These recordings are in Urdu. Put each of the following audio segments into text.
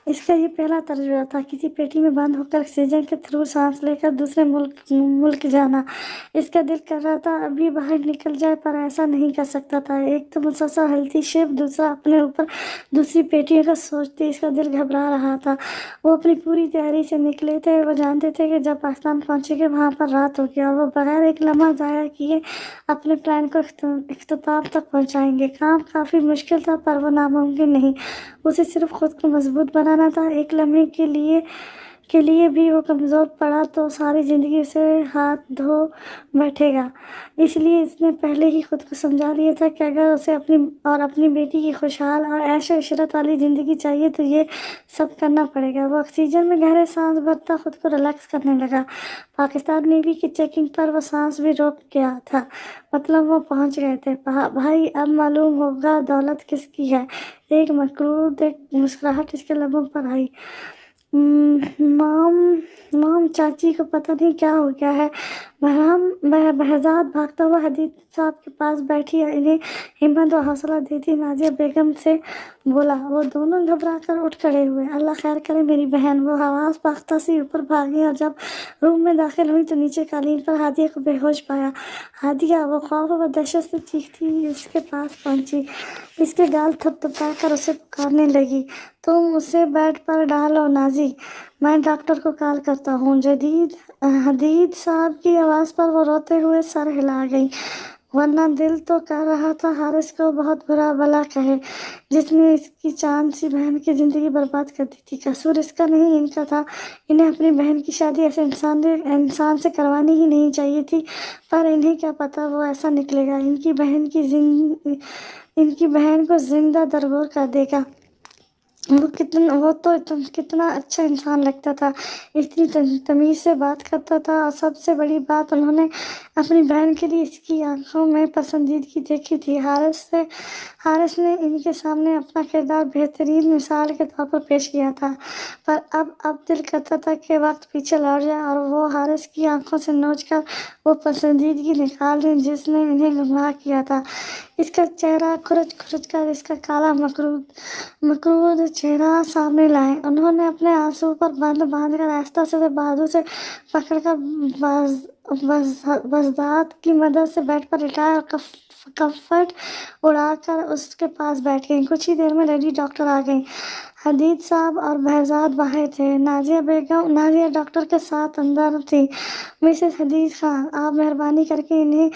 اس کا یہ پہلا تجربہ تھا، کسی پیٹی میں بند ہو کر آکسیجن کے تھرو سانس لے کر دوسرے ملک جانا۔ اس کا دل کر رہا تھا ابھی باہر نکل جائے، پر ایسا نہیں کر سکتا تھا۔ ایک تو مسلسل ہلتی شپ، دوسرا اپنے اوپر دوسری پیٹیوں کا سوچتے اس کا دل گھبرا رہا تھا۔ وہ اپنی پوری تیاری سے نکلے تھے، وہ جانتے تھے کہ جب پاکستان پہنچیں گے وہاں پر رات ہوگی، اور وہ بغیر ایک لمحہ ضائع کیے اپنے پلان کو اختتام تک پہنچائیں گے۔ کام کافی مشکل تھا، پر وہ ناممکن نہیں۔ اسے صرف خود کو مضبوط بنانا تھا۔ ایک لمحے کے لیے بھی وہ کمزور پڑا تو ساری زندگی اسے ہاتھ دھو بیٹھے گا۔ اس لیے اس نے پہلے ہی خود کو سمجھا لیا تھا کہ اگر اسے اپنی بیٹی کی خوشحال اور عیش و عشرت والی زندگی چاہیے تو یہ سب کرنا پڑے گا۔ وہ آکسیجن میں گہرے سانس بھرتا خود کو ریلیکس کرنے لگا۔ پاکستان نیوی کی چیکنگ پر وہ سانس بھی روک گیا تھا، مطلب وہ پہنچ گئے تھے۔ بھائی اب معلوم ہوگا دولت کس کی ہے۔ ایک مسکراہٹ اس کے لبوں پر آئی۔ مام چاچی کو پتہ نہیں کیا ہو گیا ہے۔ بہزاد بھاگتا ہوا حدید صاحب کے پاس بیٹھی اور انہیں ہمت و حوصلہ دیتی نازیہ بیگم سے بولا۔ وہ دونوں گھبرا کر اٹھ کھڑے ہوئے۔ اللہ خیر کرے میری بہن، وہ حواس باختہ سی اوپر بھاگی اور جب روم میں داخل ہوئی تو نیچے قالین پر ہادیہ کو بے ہوش پایا۔ ہادیہ! وہ خوف و دہشت سے چیختی اس کے پاس پہنچی، اس کے گال تھپ تھپا کر اسے پکارنے لگی۔ تم اسے بیڈ پر ڈالو نازی، میں ڈاکٹر کو کال کرتا ہوں۔ حدید صاحب کی آواز پر وہ روتے ہوئے سر ہلا گئی، ورنہ دل تو کر رہا تھا حارث کو بہت برا بھلا کہے، جس نے اس کی چاند سی بہن کی زندگی برباد کر دی تھی۔ قصور اس کا نہیں ان کا تھا۔ انہیں اپنی بہن کی شادی ایسے انسان سے کروانی ہی نہیں چاہیے تھی، پر انہیں کیا پتا وہ ایسا نکلے گا، ان کی بہن کو زندہ درگور کر دے گا۔ وہ تو کتنا اچھا انسان لگتا تھا، اتنی تمیز سے بات کرتا تھا، اور سب سے بڑی بات انہوں نے اپنی بہن کے لیے اس کی آنکھوں میں پسندیدگی دیکھی تھی۔ حارث نے ان کے سامنے اپنا کردار بہترین مثال کے طور پر پیش کیا تھا، پر اب دل کرتا تھا کہ وقت پیچھے لوٹ جائے اور وہ حارث کی آنکھوں سے نوچ کر وہ پسندیدگی نکال دیں جس نے انہیں گمراہ کیا تھا۔ اس کا چہرہ کھرچ کر اس کا کالا مکرود چہرہ سامنے لائے۔ انہوں نے اپنے آنسو پر باندھ کر آہستہ سے بازو سے پکڑ کر بزداد کی مدد سے بیڈ پر لٹایا اور کمفرٹ اڑا کر اس کے پاس بیٹھ گئیں۔ کچھ ہی دیر میں لیڈی ڈاکٹر آ گئیں۔ حدید صاحب اور بہزاد باہر تھے۔ نازیہ ڈاکٹر کے ساتھ اندر تھی۔ مسز حدید خان، آپ مہربانی کر کے انہیں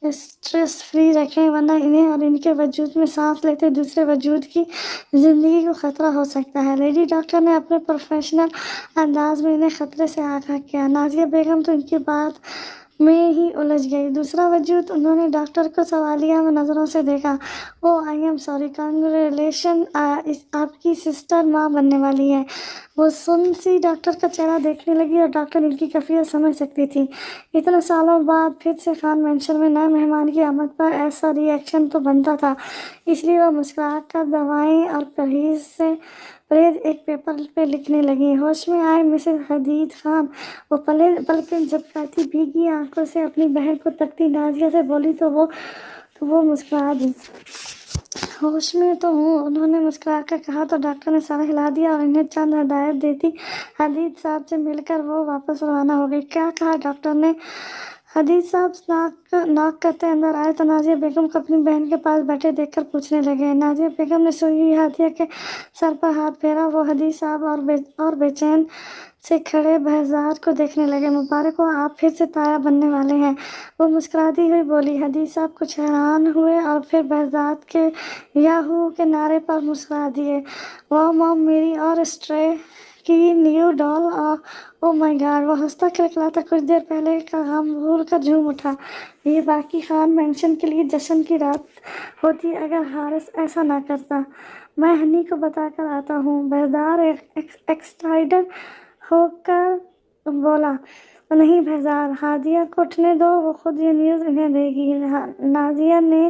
اسٹریس فری رکھیں، ورنہ انہیں اور ان کے وجود میں سانس لیتے دوسرے وجود کی زندگی کو خطرہ ہو سکتا ہے۔ لیڈی ڈاکٹر نے اپنے پروفیشنل انداز میں انہیں خطرے سے آگاہ کیا۔ نازیہ بیگم تو ان کی بات میں ہی الجھ گئی۔ دوسرا وجود! انہوں نے ڈاکٹر کو سوالیہ نظروں سے دیکھا۔ اوہ آئی ایم سوری، کنگریچولیشن، آپ کی سسٹر ماں بننے والی ہے۔ وہ سن سی ڈاکٹر کا چہرہ دیکھنے لگی اور ڈاکٹر ان کی کیفیت سمجھ سکتی تھی۔ اتنے سالوں بعد پھر سے خان مینشن میں نئے مہمان کی آمد پر ایسا ری ایکشن تو بنتا تھا، اس لیے وہ مسکرا کر دوائیں اور پرہیز ایک پیپر پہ لکھنے لگیں۔ ہوش میں آئے مسز حدید خان، وہ پلکیں جھپکاتی بھیگی آنکھوں سے اپنی بہن کو تکتی نازیہ سے بولی تو وہ مسکرا دی۔ ہوش میں تو ہوں، انہوں نے مسکرا کر کہا تو ڈاکٹر نے سر ہلا دیا اور انہیں چند ہدایت دیتی حدید صاحب سے مل کر وہ واپس روانہ ہو گئی۔ کیا کہا ڈاکٹر نے؟ حدید صاحب ناک کرتے اندر آئے تو نازیہ بیگم کو اپنی بہن کے پاس بیٹھے دیکھ کر پوچھنے لگے۔ نازیہ بیگم نے سوئی ہوئی ہادیہ کے سر پر ہاتھ پھیرا۔ وہ حدید صاحب اور بے چین سے کھڑے بہزاد کو دیکھنے لگے۔ مبارک ہو، آپ پھر سے تایا بننے والے ہیں، وہ مسکراتی ہوئی بولی۔ حدید صاحب کچھ حیران ہوئے اور پھر بہزاد کے یاہو کے نعرے پر مسکرا دیے۔ واہ مام، میری اور اسٹرے کی نیو ڈال، او مائی گاڈ! وہ ہنستا کھلکھلاتا کچھ دیر پہلے کا غم بھول کر جھوم اٹھا۔ یہ واقعی خان مینشن کے لیے جشن کی رات ہوتی اگر حارث ایسا نہ کرتا۔ میں ہنی کو بتا کر آتا ہوں، بہزاد ایکسائٹڈ ہو کر بولا۔ نہیں بہزاد، ہادیہ کو اٹھنے دو، وہ خود یہ نیوز انہیں دے گی۔ نازیہ نے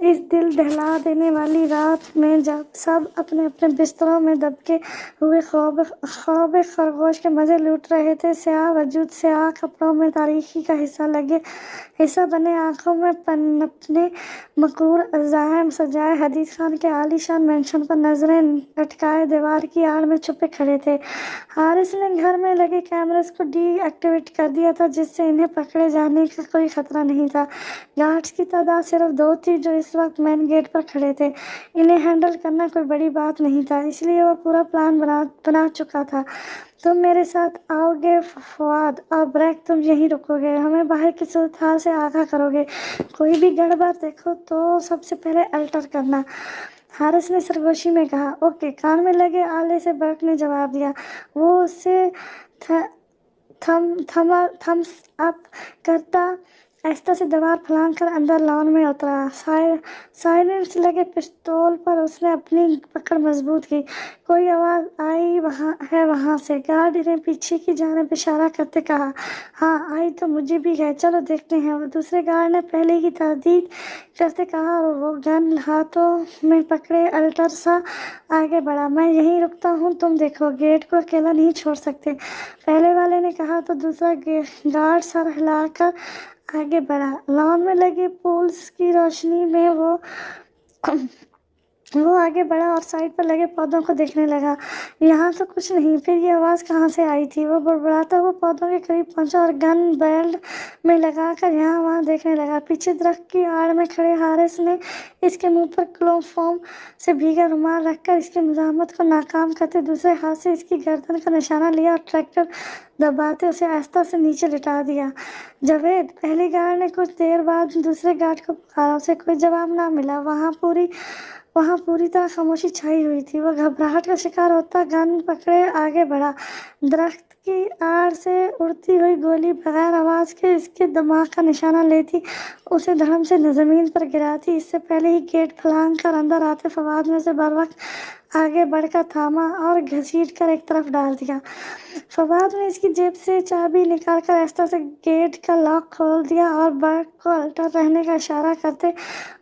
اس دل دہلا دینے والی رات میں جب سب اپنے اپنے بستروں میں دبکے ہوئے خواب خرگوش کے مزے لوٹ رہے تھے، سیاہ وجود سیاہ کپڑوں میں تاریکی کا حصہ بنے آنکھوں میں پنپنے مکرور عزائم سجائے حدید خان کے عالی شان مینشن پر نظریں لٹکائے دیوار کی آڑ میں چھپے کھڑے تھے۔ حارث نے گھر میں لگے کیمرز کو ڈی ایکٹیویٹ کر دیا تھا، جس سے انہیں پکڑے جانے کا کوئی خطرہ نہیں تھا۔ گارڈز کی تعداد صرف 2 تھی جو اس وقت مین گیٹ پر کھڑے تھے۔ انہیں ہینڈل کرنا کوئی بڑی بات نہیں تھا، اس لیے وہ پورا پلان بنا چکا تھا۔ تم میرے ساتھ آؤ گے فواد، اور بریک تم یہیں رکو گے، ہمیں باہر کی صورتحال سے آگاہ کرو گے، کوئی بھی گڑبڑ دیکھو تو سب سے پہلے الرٹ کرنا۔ حارث نے سرگوشی میں کہا۔ اوکے، کان میں لگے آلے سے برک نے جواب دیا۔ وہ اسے تھمس اپ کرتا آہستہ سے دیوار پھلانگ کر اندر لان میں اترا۔ سائلنٹ لگے پستول پر اس نے اپنی پکڑ مضبوط کی۔ کوئی آواز آئی ہے وہاں سے؟ گارڈ نے پیچھے کی جانب اشارہ کرتے کہا۔ ہاں آئی تو مجھے بھی ہے، چلو دیکھتے ہیں، دوسرے گارڈ نے پہلے کی تردید کرتے کہا، اور وہ گن ہاتھوں میں پکڑے الٹر سا آگے بڑھا۔ میں یہیں رکتا ہوں، تم دیکھو، گیٹ کو اکیلا نہیں چھوڑ سکتے، پہلے والے نے کہا تو دوسرا گارڈ سر ہلا کر آگے بڑھا۔ لان میں لگے پولز کی روشنی میں وہ آگے بڑھا اور سائڈ پر لگے پودوں کو دیکھنے لگا۔ یہاں تو کچھ نہیں، پھر یہ آواز کہاں سے آئی تھی؟ وہ بڑبڑاتا ہوا پودوں کے قریب پہنچا اور گن بیلٹ میں لگا کر یہاں وہاں دیکھنے لگا۔ پیچھے درخت کی آڑ میں کھڑے حارث نے اس کے منہ پر کلوروفارم سے بھیگا رومال رکھ کر اس کی مزاحمت کو ناکام کرتے دوسرے ہاتھ سے اس کی گردن کا نشانہ لیا اور ٹریکٹر دباتے اسے آہستہ سے نیچے لٹا دیا۔ جاوید، پہلے گارڈ نے کچھ دیر بعد دوسرے گارڈ کو پکارا، اسے کوئی جواب نہ ملا۔ وہاں پوری طرح خاموشی چھائی ہوئی تھی۔ وہ گھبراہٹ کا شکار ہوتا گن پکڑے آگے بڑھا۔ درخت کی آڑ سے اڑتی ہوئی گولی بغیر آواز کے اس کے دماغ کا نشانہ لیتی اسے دھڑم سے زمین پر گراتی۔ اس سے پہلے ہی گیٹ پھلانگ کر اندر آتے فواد نے اسے بروقت آگے بڑھ کر تھاما اور گھسیٹ کر ایک طرف ڈال دیا۔ فواد نے اس کی جیب سے چابی نکال کر آہستہ سے گیٹ کا لاک کھول دیا اور برق کو الٹر رہنے کا اشارہ کرتے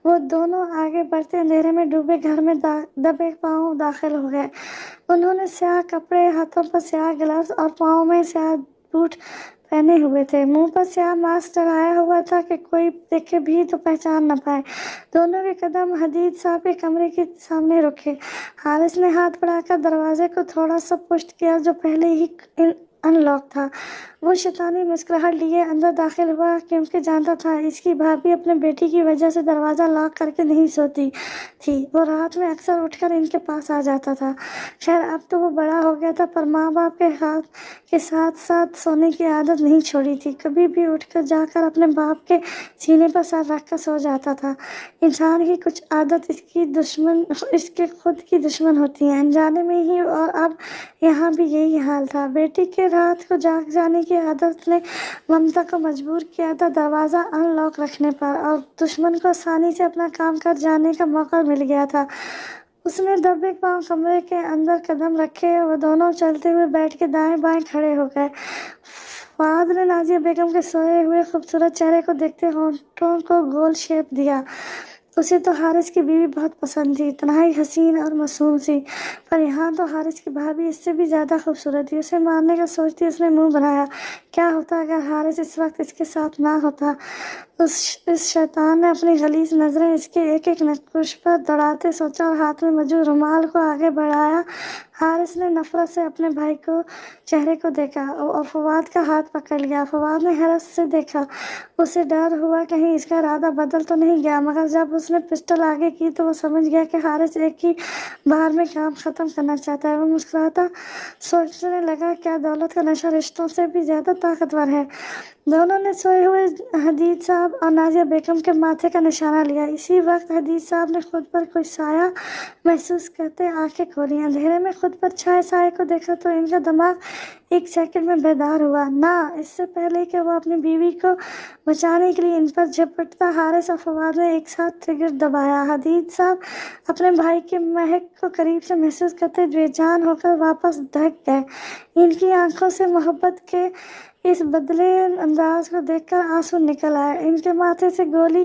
وہ دونوں آگے بڑھتے اندھیرے میں ڈوبے گھر میں دبے پاؤں داخل ہو گئے۔ انہوں نے سیاہ کپڑے، ہاتھوں پر سیاہ گلوز اور پاؤں میں سیاہ بوٹ پہنے ہوئے تھے۔ منہ پر سیاہ ماسک چڑھایا ہوا تھا کہ کوئی دیکھے بھی تو پہچان نہ پائے۔ دونوں کے قدم حدید صاحب کے کمرے کے سامنے رکے۔ حارث نے ہاتھ بڑھا کر دروازے کو تھوڑا سا پشت کیا جو پہلے ہی ان لاک تھا۔ وہ شیطانی مسکراہٹ لیے اندر داخل ہوا کیونکہ جانتا تھا اس کی بھابھی اپنے بیٹی کی وجہ سے دروازہ لاک کر کے نہیں سوتی تھی۔ وہ رات میں اکثر اٹھ کر ان کے پاس آ جاتا تھا۔ خیر اب تو وہ بڑا ہو گیا تھا پر ماں باپ کے ساتھ ساتھ سونے کی عادت نہیں چھوڑی تھی۔ کبھی بھی اٹھ کر جا کر اپنے باپ کے سینے پر سر رکھ کر سو جاتا تھا۔ انسان کی کچھ عادت اس کے خود کی دشمن ہوتی ہیں، انجانے میں ہی، اور اب یہاں بھی یہی حال تھا۔ بیٹی کے رات کو جاگ جانے کی عادت نے ممتا کو مجبور کیا تھا دروازہ ان لاک رکھنے پر، اور دشمن کو آسانی سے اپنا کام کر جانے کا موقع مل گیا تھا۔ اس نے دبے پاؤں کمرے کے اندر قدم رکھے۔ وہ دونوں چلتے ہوئے بیٹھ کے دائیں بائیں کھڑے ہو گئے۔ فواد نے نازیہ بیگم کے سوئے ہوئے خوبصورت چہرے کو دیکھتے ہونٹوں کو گول شیپ دیا۔ اسے تو حارث کی بیوی بہت پسند تھی، تنہائی حسین اور معصوم سی، پر یہاں تو حارث کی بھابھی اس سے بھی زیادہ خوبصورت تھی۔ اسے مارنے کا سوچتی اس نے منہ بنایا۔ کیا ہوتا اگر حارث اس وقت اس کے ساتھ نہ ہوتا؟ اس شیطان نے اپنی غلیظ نظریں اس کے ایک ایک نقوش پر دوڑاتے سوچا اور ہاتھ میں موجود رومال کو آگے بڑھایا۔ حارث نے نفرت سے اپنے بھائی کو چہرے کو دیکھا اور فواد کا ہاتھ پکڑ لیا۔ فواد نے حیرت سے دیکھا۔ اسے ڈر ہوا کہیں اس کا ارادہ بدل تو نہیں گیا، مگر جب اس نے پسٹل آگے کی تو وہ سمجھ گیا کہ حارث ایک ہی بار میں کام ختم کرنا چاہتا ہے۔ وہ مسکراتا سوچنے لگا، کیا دولت کا نشہ رشتوں سے بھی زیادہ طاقتور ہے؟ دونوں نے سوئے ہوئے حدید صاحب اور نازیہ بیگم کے ماتھے کا نشانہ لیا۔ اسی وقت حدید صاحب نے خود پر کوئی سایہ محسوس کرتے آنکھیں کھولیں۔ اندھیرے میں خود پر چھائے سائے کو دیکھا تو ان کا دماغ ایک سیکنڈ میں بیدار ہوا۔ نہ اس سے پہلے کہ وہ اپنی بیوی کو بچانے کے لیے ان پر جھپٹتا، حارث اور فواد نے ایک ساتھ ٹریگر دبایا۔ حدید صاحب اپنے بھائی کی مہک کو قریب سے محسوس کرتے بے جان ہو کر واپس دھک گئے۔ ان کی آنکھوں سے محبت کے اس بدلے انداز کو دیکھ کر آنسو نکل آئے۔ ان کے ماتھے سے گولی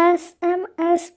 SMS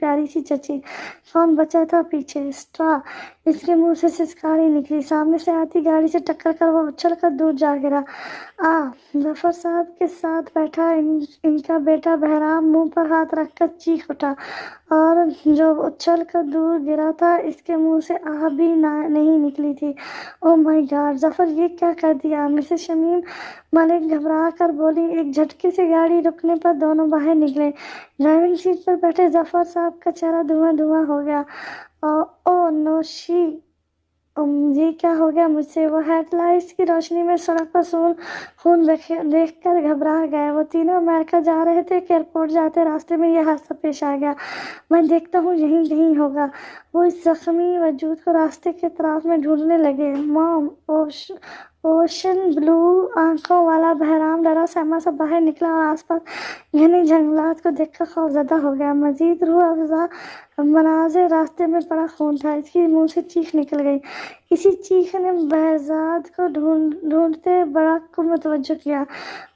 پیاری سی چچی۔ کون بچا تھا پیچھے؟ اسٹرا اس کے منہ سے سسکاری نکلی۔ سامنے سے آتی گاڑی سے ٹکر کر وہ اچھل کر دور جا گرا۔ ظفر صاحب کے ساتھ بیٹھا ان کا بیٹا بہرام منہ پر ہاتھ رکھ کر چیخ اٹھا، اور جو اچھل کر دور گرا تھا اس کے منہ سے آہ بھی نہیں نکلی تھی۔ او مائی گاڈ ظفر، یہ کیا کر دیا؟ مسز شمیم ملک گھبرا کر بولی۔ ایک جھٹکے سے گاڑی رکنے پر دونوں باہر نکلے۔ ڈرائیونگ سیٹ پر بیٹھے ظفر صاحب کا چہرہ دھواں دھواں ہو گیا۔ او نوشی، یہ کیا ہو گیا مجھ سے؟ وہ ہیڈ لائٹس کی روشنی میں سڑک پر خون دیکھ کر گھبرا گئے۔ وہ تینوں امریکہ جا رہے تھے کہ ایئرپورٹ جاتے راستے میں یہ حادثہ پیش آ گیا۔ میں دیکھتا ہوں یہیں کہیں ہوگا۔ وہ اس زخمی وجود کو راستے کے اطراف میں ڈھونڈنے لگے۔ مام، اوشن بلو آنکھوں والا بہرام ڈرا سہما سا باہر نکلا اور آس پاس گھنے جنگلات کو دیکھ کر خوفزدہ ہو گیا۔ مزید روح افزا مناظر راستے میں پڑا خون تھا۔ اس کے منہ سے چیخ نکل گئی۔ اسی چیخ نے بہزاد کو ڈھونڈتے براق کو متوجہ کیا۔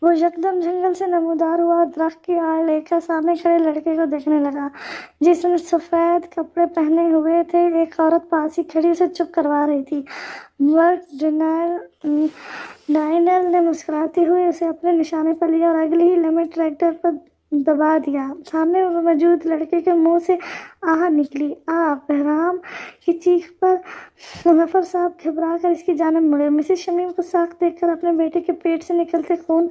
وہ یکدم جنگل سے نمودار ہوا اور درخت کی آڑ لے کر سامنے کھڑے لڑکے کو دیکھنے لگا جس نے سفید کپڑے پہنے ہوئے تھے۔ ایک عورت پاس ہی کھڑی اسے چپ کروا رہی تھی۔ مرد ڈائنل نے مسکراتے ہوئے اسے اپنے نشانے پر لیا اور اگلے ہی لمحے ٹریکٹر پر دبا دیا۔ سامنے موجود لڑکے کے منہ سے آہ نکلی۔ بہرام کی چیخ پر ظفر صاحب گھبرا کر اس کی جانب مڑے۔ مسز شمیم کو ساکھ دیکھ کر اپنے بیٹے کے پیٹ سے نکلتے خون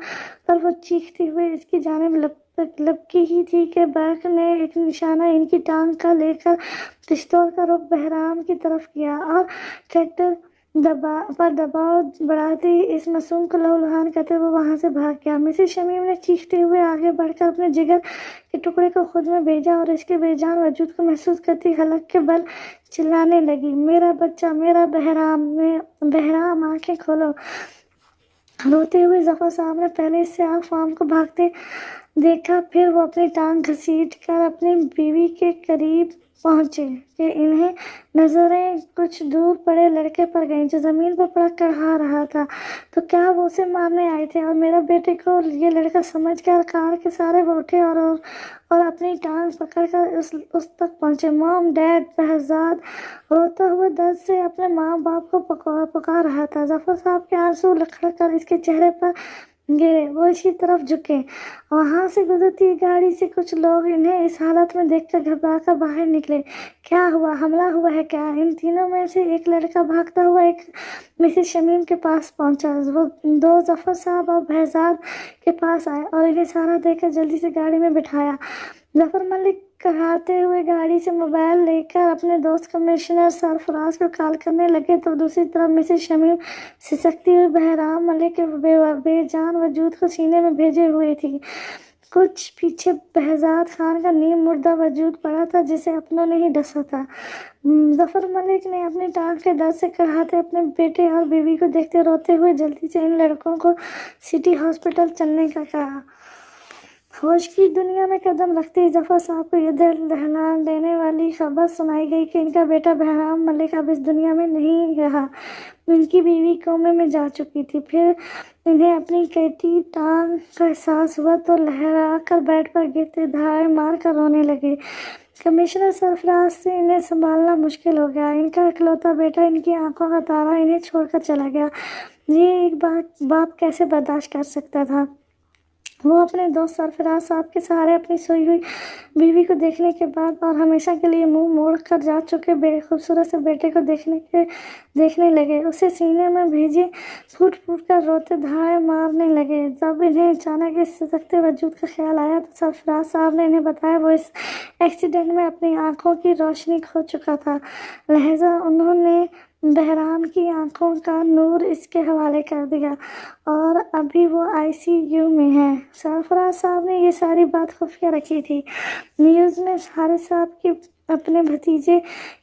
پر وہ چیختے ہوئے اس کی جانب لپکی ہی تھی کہ برق نے ایک نشانہ ان کی ٹانگ کا لے کر پستول کا رخ بہرام کی طرف کیا اور ٹریکٹر پر دباؤ بڑھاتے ہی اس معصوم کو لہولہان کرتے ہوئے وہاں سے بھاگ گیا۔ مسز شمیم نے چیختے ہوئے آگے بڑھ کر اپنے جگر کے ٹکڑے کو خود میں بھیجا اور اس کے بے جان وجود کو محسوس کرتی حلق کے بل چلانے لگی، میرا بچہ، میرا بہرام، بہرام آنکھیں کھولو۔ روتے ہوئے ظفر صاحب نے پہلے اس سیاہ فام کو بھاگتے دیکھا، پھر وہ اپنی ٹانگ گھسیٹ کر اپنی بیوی کے قریب پہنچے کہ انہیں نظریں کچھ دور پڑے لڑکے پر گئیں جو زمین پر پڑا کڑھا رہا تھا۔ تو کیا وہ اسے مارنے آئے تھے؟ اور میرا بیٹے کو یہ لڑکا سمجھ کر کار کے سارے وہ اٹھے اور اپنی ٹانگ پکڑ کر اس تک پہنچے۔ مام، ڈیڈ! بہزاد روتا ہوا درد سے اپنے ماں باپ کو پکار رہا تھا۔ ظفر صاحب کے آنسو لکھڑ کر اس کے چہرے پر گرے۔ وہ اس کی طرف جھکے۔ وہاں سے گزرتی گاڑی سے کچھ لوگ انہیں اس حالت میں دیکھ کر گھبرا کر باہر نکلے۔ کیا ہوا؟ حملہ ہوا ہے کیا؟ ان تینوں میں سے ایک لڑکا بھاگتا ہوا ایک مسز شمیم کے پاس پہنچا۔ وہ دو ظفر صاحب اور بہزاد کے پاس آئے اور انہیں سہارا دے کر جلدی سے گاڑی میں بٹھایا۔ ظفر ملک کڑھاتے ہوئے گاڑی سے موبائل لے کر اپنے دوست کمشنر سرفراز کو کال کرنے لگے تو دوسری طرف مسز شمیم سسکتی ہوئی بہرام ملک کے بے جان وجود کو سینے میں بھیجے ہوئے تھی۔ کچھ پیچھے بہزاد خان کا نیم مردہ وجود پڑا تھا جسے اپنوں نے ہی ڈسا تھا۔ ظفر ملک نے اپنی ٹانگ کے درد سے کڑھاتے اپنے بیٹے اور بیوی کو دیکھتے روتے ہوئے جلدی سے ان لڑکوں کو سٹی ہاسپٹل چلنے کا کہا۔ ہوش کی دنیا میں قدم رکھتے ہی ظفر صاحب کو یہ دل دہلا دینے والی خبر سنائی گئی کہ ان کا بیٹا بہرام ملک اب اس دنیا میں نہیں رہا۔ ان کی بیوی کومے میں جا چکی تھی۔ پھر انہیں اپنی کٹی ٹانگ کا احساس ہوا تو لہرا کر بیڈ پر گرتے دھاڑے مار کر رونے لگے۔ کمشنر سرفراز سے انہیں سنبھالنا مشکل ہو گیا۔ ان کا اکلوتا بیٹا، ان کی آنکھوں کا تارا، انہیں چھوڑ کر چلا گیا۔ یہ ایک باپ کیسے برداشت کر سکتا تھا؟ وہ اپنے دوست سرفراز صاحب کے سہارے اپنی سوئی ہوئی بیوی کو دیکھنے کے بعد اور ہمیشہ کے لیے منہ موڑ کر جا چکے خوبصورت سے بیٹے کو دیکھنے لگے۔ اسے سینے میں بھیجے پھوٹ پھوٹ کر روتے دھاڑے مارنے لگے۔ جب انہیں اچانک اس سسکتے وجود کا خیال آیا تو سرفراز صاحب نے انہیں بتایا وہ اس ایکسیڈنٹ میں اپنی آنکھوں کی روشنی کھو چکا تھا، لہذا انہوں نے بہرام کی آنکھوں کا نور اس کے حوالے کر دیا اور ابھی وہ ICU میں ہے۔ سرفراز صاحب نے یہ ساری بات خفیہ رکھی تھی۔ نیوز میں حارث صاحب کی اپنے بھتیجے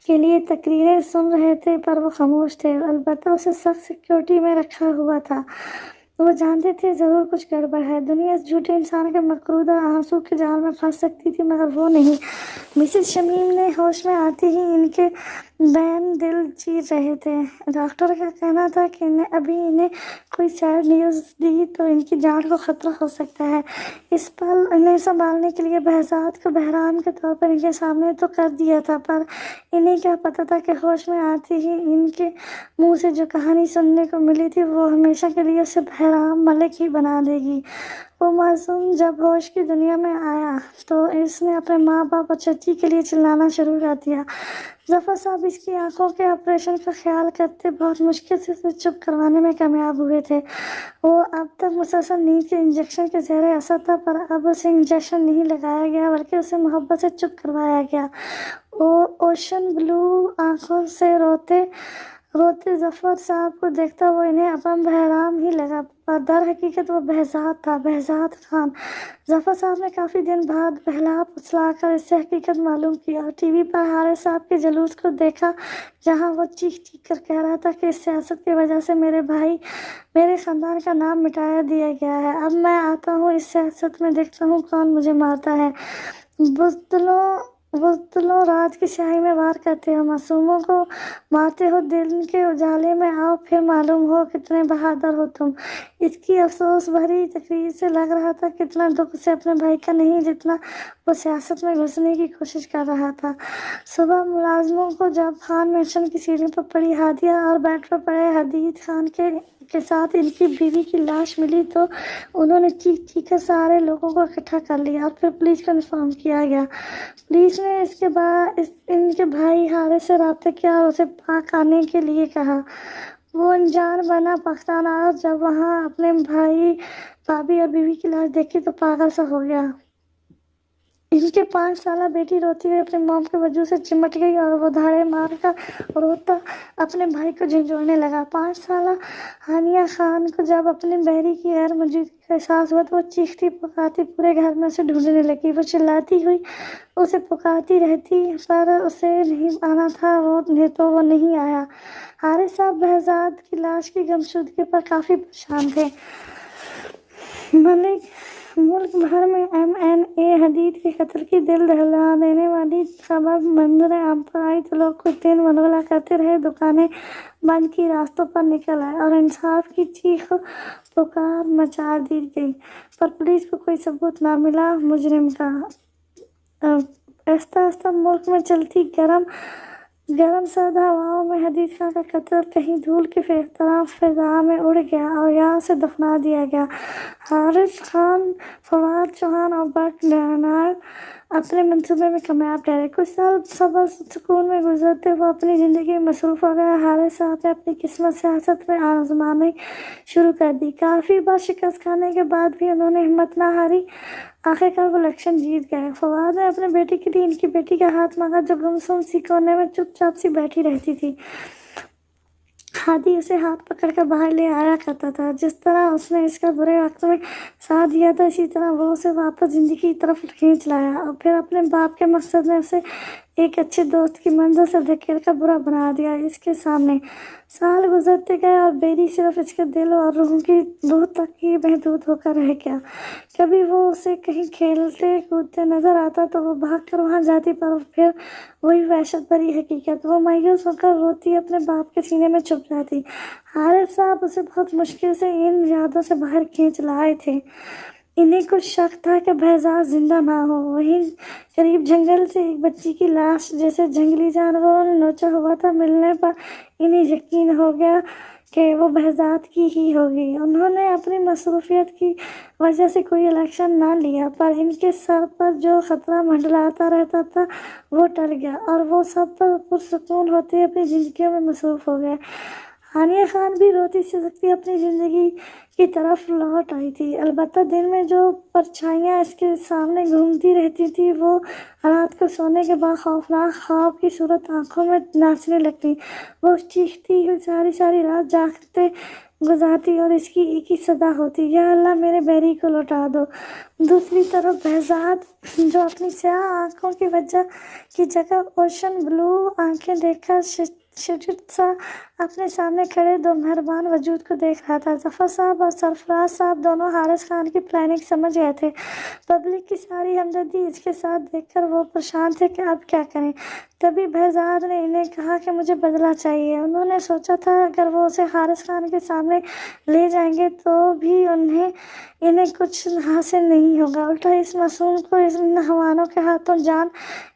کے لیے تقریریں سن رہے تھے پر وہ خاموش تھے، البتہ اسے سخت سیکیورٹی میں رکھا ہوا تھا۔ وہ جانتے تھے ضرور کچھ گڑبڑ ہے۔ دنیا اس جھوٹے انسان کے مقروضہ آنسو کے جال میں پھنس سکتی تھی مگر وہ نہیں۔ مسز شمیم نے ہوش میں آتے ہی ان کے بین دل چیر رہے تھے۔ ڈاکٹر کا کہنا تھا کہ انہیں کوئی سیڈ نیوز دی تو ان کی جان کو خطرہ ہو سکتا ہے۔ اس پل انہیں سنبھالنے کے لیے بہزاد کو بحران کے طور پر ان کے سامنے تو کر دیا تھا، پر انہیں کیا پتہ تھا کہ ہوش میں آتے ہی ان کے منہ سے جو کہانی سننے کو ملی تھی وہ ہمیشہ کے لیے اسے بحرام ملک ہی بنا دے گی۔ وہ معصوم جب ہوش کی دنیا میں آیا تو اس نے اپنے ماں باپ اور چچی کے لیے چلانا شروع کر دیا۔ ظفر صاحب اس کی آنکھوں کے آپریشن کا خیال کرتے بہت مشکل سے اسے چپ کروانے میں کامیاب ہوئے تھے۔ وہ اب تک مسلسل نیند کے انجیکشن کے زیر اثر تھا، پر اب اسے انجیکشن نہیں لگایا گیا بلکہ اسے محبت سے چپ کروایا گیا۔ وہ اوشن بلو آنکھوں سے روتے ظفر صاحب کو دیکھتا وہ انہیں اپنا بحرام ہی لگا، پر در حقیقت وہ بہزاد تھا، بہزاد خان۔ ظفر صاحب نے کافی دن بعد بہلا پھسلا کر اس سے حقیقت معلوم کی اور ٹی وی پر حارث صاحب کے جلوس کو دیکھا، جہاں وہ چیخ چیخ کر کہہ رہا تھا کہ اس سیاست کی وجہ سے میرے خاندان کا نام مٹایا دیا گیا ہے۔ اب میں آتا ہوں اس سیاست میں، دیکھتا ہوں کون مجھے مارتا ہے۔ بزدلوں رات کی سیاہی میں وار کرتے ہو، معصوموں کو مارتے ہو، دن کے اجالے میں آؤ پھر معلوم ہو کتنے بہادر ہو تم۔ اس کی افسوس بھری تقریر سے لگ رہا تھا کہ اتنا دکھ اسے اپنے بھائی کا نہیں جتنا وہ سیاست میں گھسنے کی کوشش کر رہا تھا۔ صبح ملازموں کو جب خان مینشن کی سیڑھیوں پر پڑی ہادیہ اور بیڈ پر پڑے حدید خان کے ساتھ ان کی بیوی کی لاش ملی تو انہوں نے چیخ چیخ کر سارے لوگوں کو اکٹھا کر لیا اور پھر پولیس کو انفارم کیا گیا۔ پولیس نے اس کے بعد ان کے بھائی حارث سے رابطہ کیا اور اسے پاک آنے کے لیے کہا۔ وہ انجان بنا پاکستان آیا اور جب وہاں اپنے بھائی، بھابھی اور بیوی کی لاش دیکھی تو پاگل سا ہو گیا۔ ان کی 5 سالہ بیٹی روتی ہوئی اپنی موم کے وجود سے چمٹ گئی اور وہ دھاڑے مار کر روتا اپنے بھائی کو جھنجھوڑنے لگا۔ 5 سالہ ہانیہ خان کو جب اپنی بہری کی غیر موجودگی کا احساس ہوا تو وہ چیختی پکارتی پورے گھر میں اسے ڈھونڈنے لگی۔ وہ چلاتی ہوئی اسے پکارتی رہتی پر اسے نہیں آنا تھا، تو وہ نہیں آیا۔ حارث صاحب بہزاد کی لاش کی گمشدگی پر کافی پریشان تھے۔ ملک بھر میں ایم این اے حدید کے قتل کی دل دہلا دینے والی خبر منظر عام پر آئی تو لوگ کچھ دن ولولہ کرتے رہے، دکانیں بند کی، راستوں پر نکل آئے اور انصاف کی چیخ پکار مچا دی گئی، پر پولیس کو کوئی ثبوت نہ ملا مجرم کا۔ آہستہ آہستہ ملک میں چلتی گرم سرد ہواؤں میں حدید خان کا قتل کہیں دھول کی طرح فضا میں اڑ گیا اور یہاں اسے دفنا دیا گیا۔ حارث خان، فواد چوہان اور بٹ ڈینار اپنے منصوبے میں کامیاب ٹھہرے۔ کچھ سال صبر سکون میں گزرتے وہ اپنی زندگی میں مصروف ہو گئے۔ حارث صاحب نے اپنی قسمت سیاست میں آزمانی شروع کر دی۔ کافی بار شکست کھانے کے بعد بھی انہوں نے ہمت نہ ہاری، آخرکار وہ الیکشن جیت گئے۔ فواد نے اپنے بیٹے کے لیے ان کی بیٹی کا ہاتھ مانگا جو گمسم سی کونے میں چپ چاپ سی بیٹھی رہتی تھی۔ ہادی اسے ہاتھ پکڑ کر باہر لے آیا کرتا تھا۔ جس طرح اس نے اس کا برے وقت میں ساتھ دیا تھا اسی طرح وہ اسے واپس زندگی کی طرف کھینچ لایا، اور پھر اپنے باپ کے مقصد نے اسے ایک اچھے دوست کی منزل سے دھکیل کر برا بنا دیا اس کے سامنے۔ سال گزرتے گئے اور بیری صرف اس کے دل اور روح تک ہی محدود ہو کر رہ گیا۔ کبھی وہ اسے کہیں کھیلتے کودتے نظر آتا تو وہ بھاگ کر وہاں جاتی، پر پھر وہی وحشت بھری حقیقت، وہ مایوس ہو کر روتی اپنے باپ کے سینے میں چھپ جاتی۔ حارث صاحب اسے بہت مشکل سے ان یادوں سے باہر کھینچ لائے تھے۔ انہیں کچھ شک تھا کہ بہزاد زندہ نہ ہو۔ وہیں قریب جنگل سے ایک بچی کی لاش جسے جنگلی جانوروں نے نوچا ہوا تھا ملنے پر انہیں یقین ہو گیا کہ وہ بہزاد کی ہی ہوگی۔ انہوں نے اپنی مصروفیت کی وجہ سے کوئی الیکشن نہ لیا، پر ان کے سر پر جو خطرہ منڈلاتا رہتا تھا وہ ٹل گیا اور وہ سب پرسکون ہوتے اپنی زندگیوں میں مصروف ہو گئے۔ ہانیہ خان بھی روتی سسکتی اپنی زندگی کی طرف لوٹ آئی تھی، البتہ دن میں جو پرچھائیاں اس کے سامنے گھومتی رہتی تھی وہ رات کو سونے کے بعد خوفناک خواب کی صورت آنکھوں میں ناچنے لگتی۔ وہ چیختی ہوئی ساری رات جاگتے گزارتی اور اس کی ایک ہی صدا ہوتی، یا اللہ میرے بحری کو لوٹا دو۔ دوسری طرف بہزاد جو اپنی سیاہ آنکھوں کی جگہ اوشن بلو آنکھیں دیکھ کر شجت سا اپنے سامنے کھڑے دو مہربان وجود کو دیکھ رہا تھا۔ ظفر صاحب اور سرفراز صاحب دونوں حارث خان کی پلاننگ سمجھ گئے تھے۔ پبلک کی ساری ہمدردی اس کے ساتھ دیکھ کر وہ پریشان تھے کہ اب کیا کریں۔ تبھی بہزاد نے انہیں کہا کہ مجھے بدلہ چاہیے۔ انہوں نے سوچا تھا اگر وہ اسے حارث خان کے سامنے لے جائیں گے تو بھی انہیں کچھ حاصل نہیں ہوگا، الٹا اس معصوم کو ان نوجوانوں کے ہاتھوں جان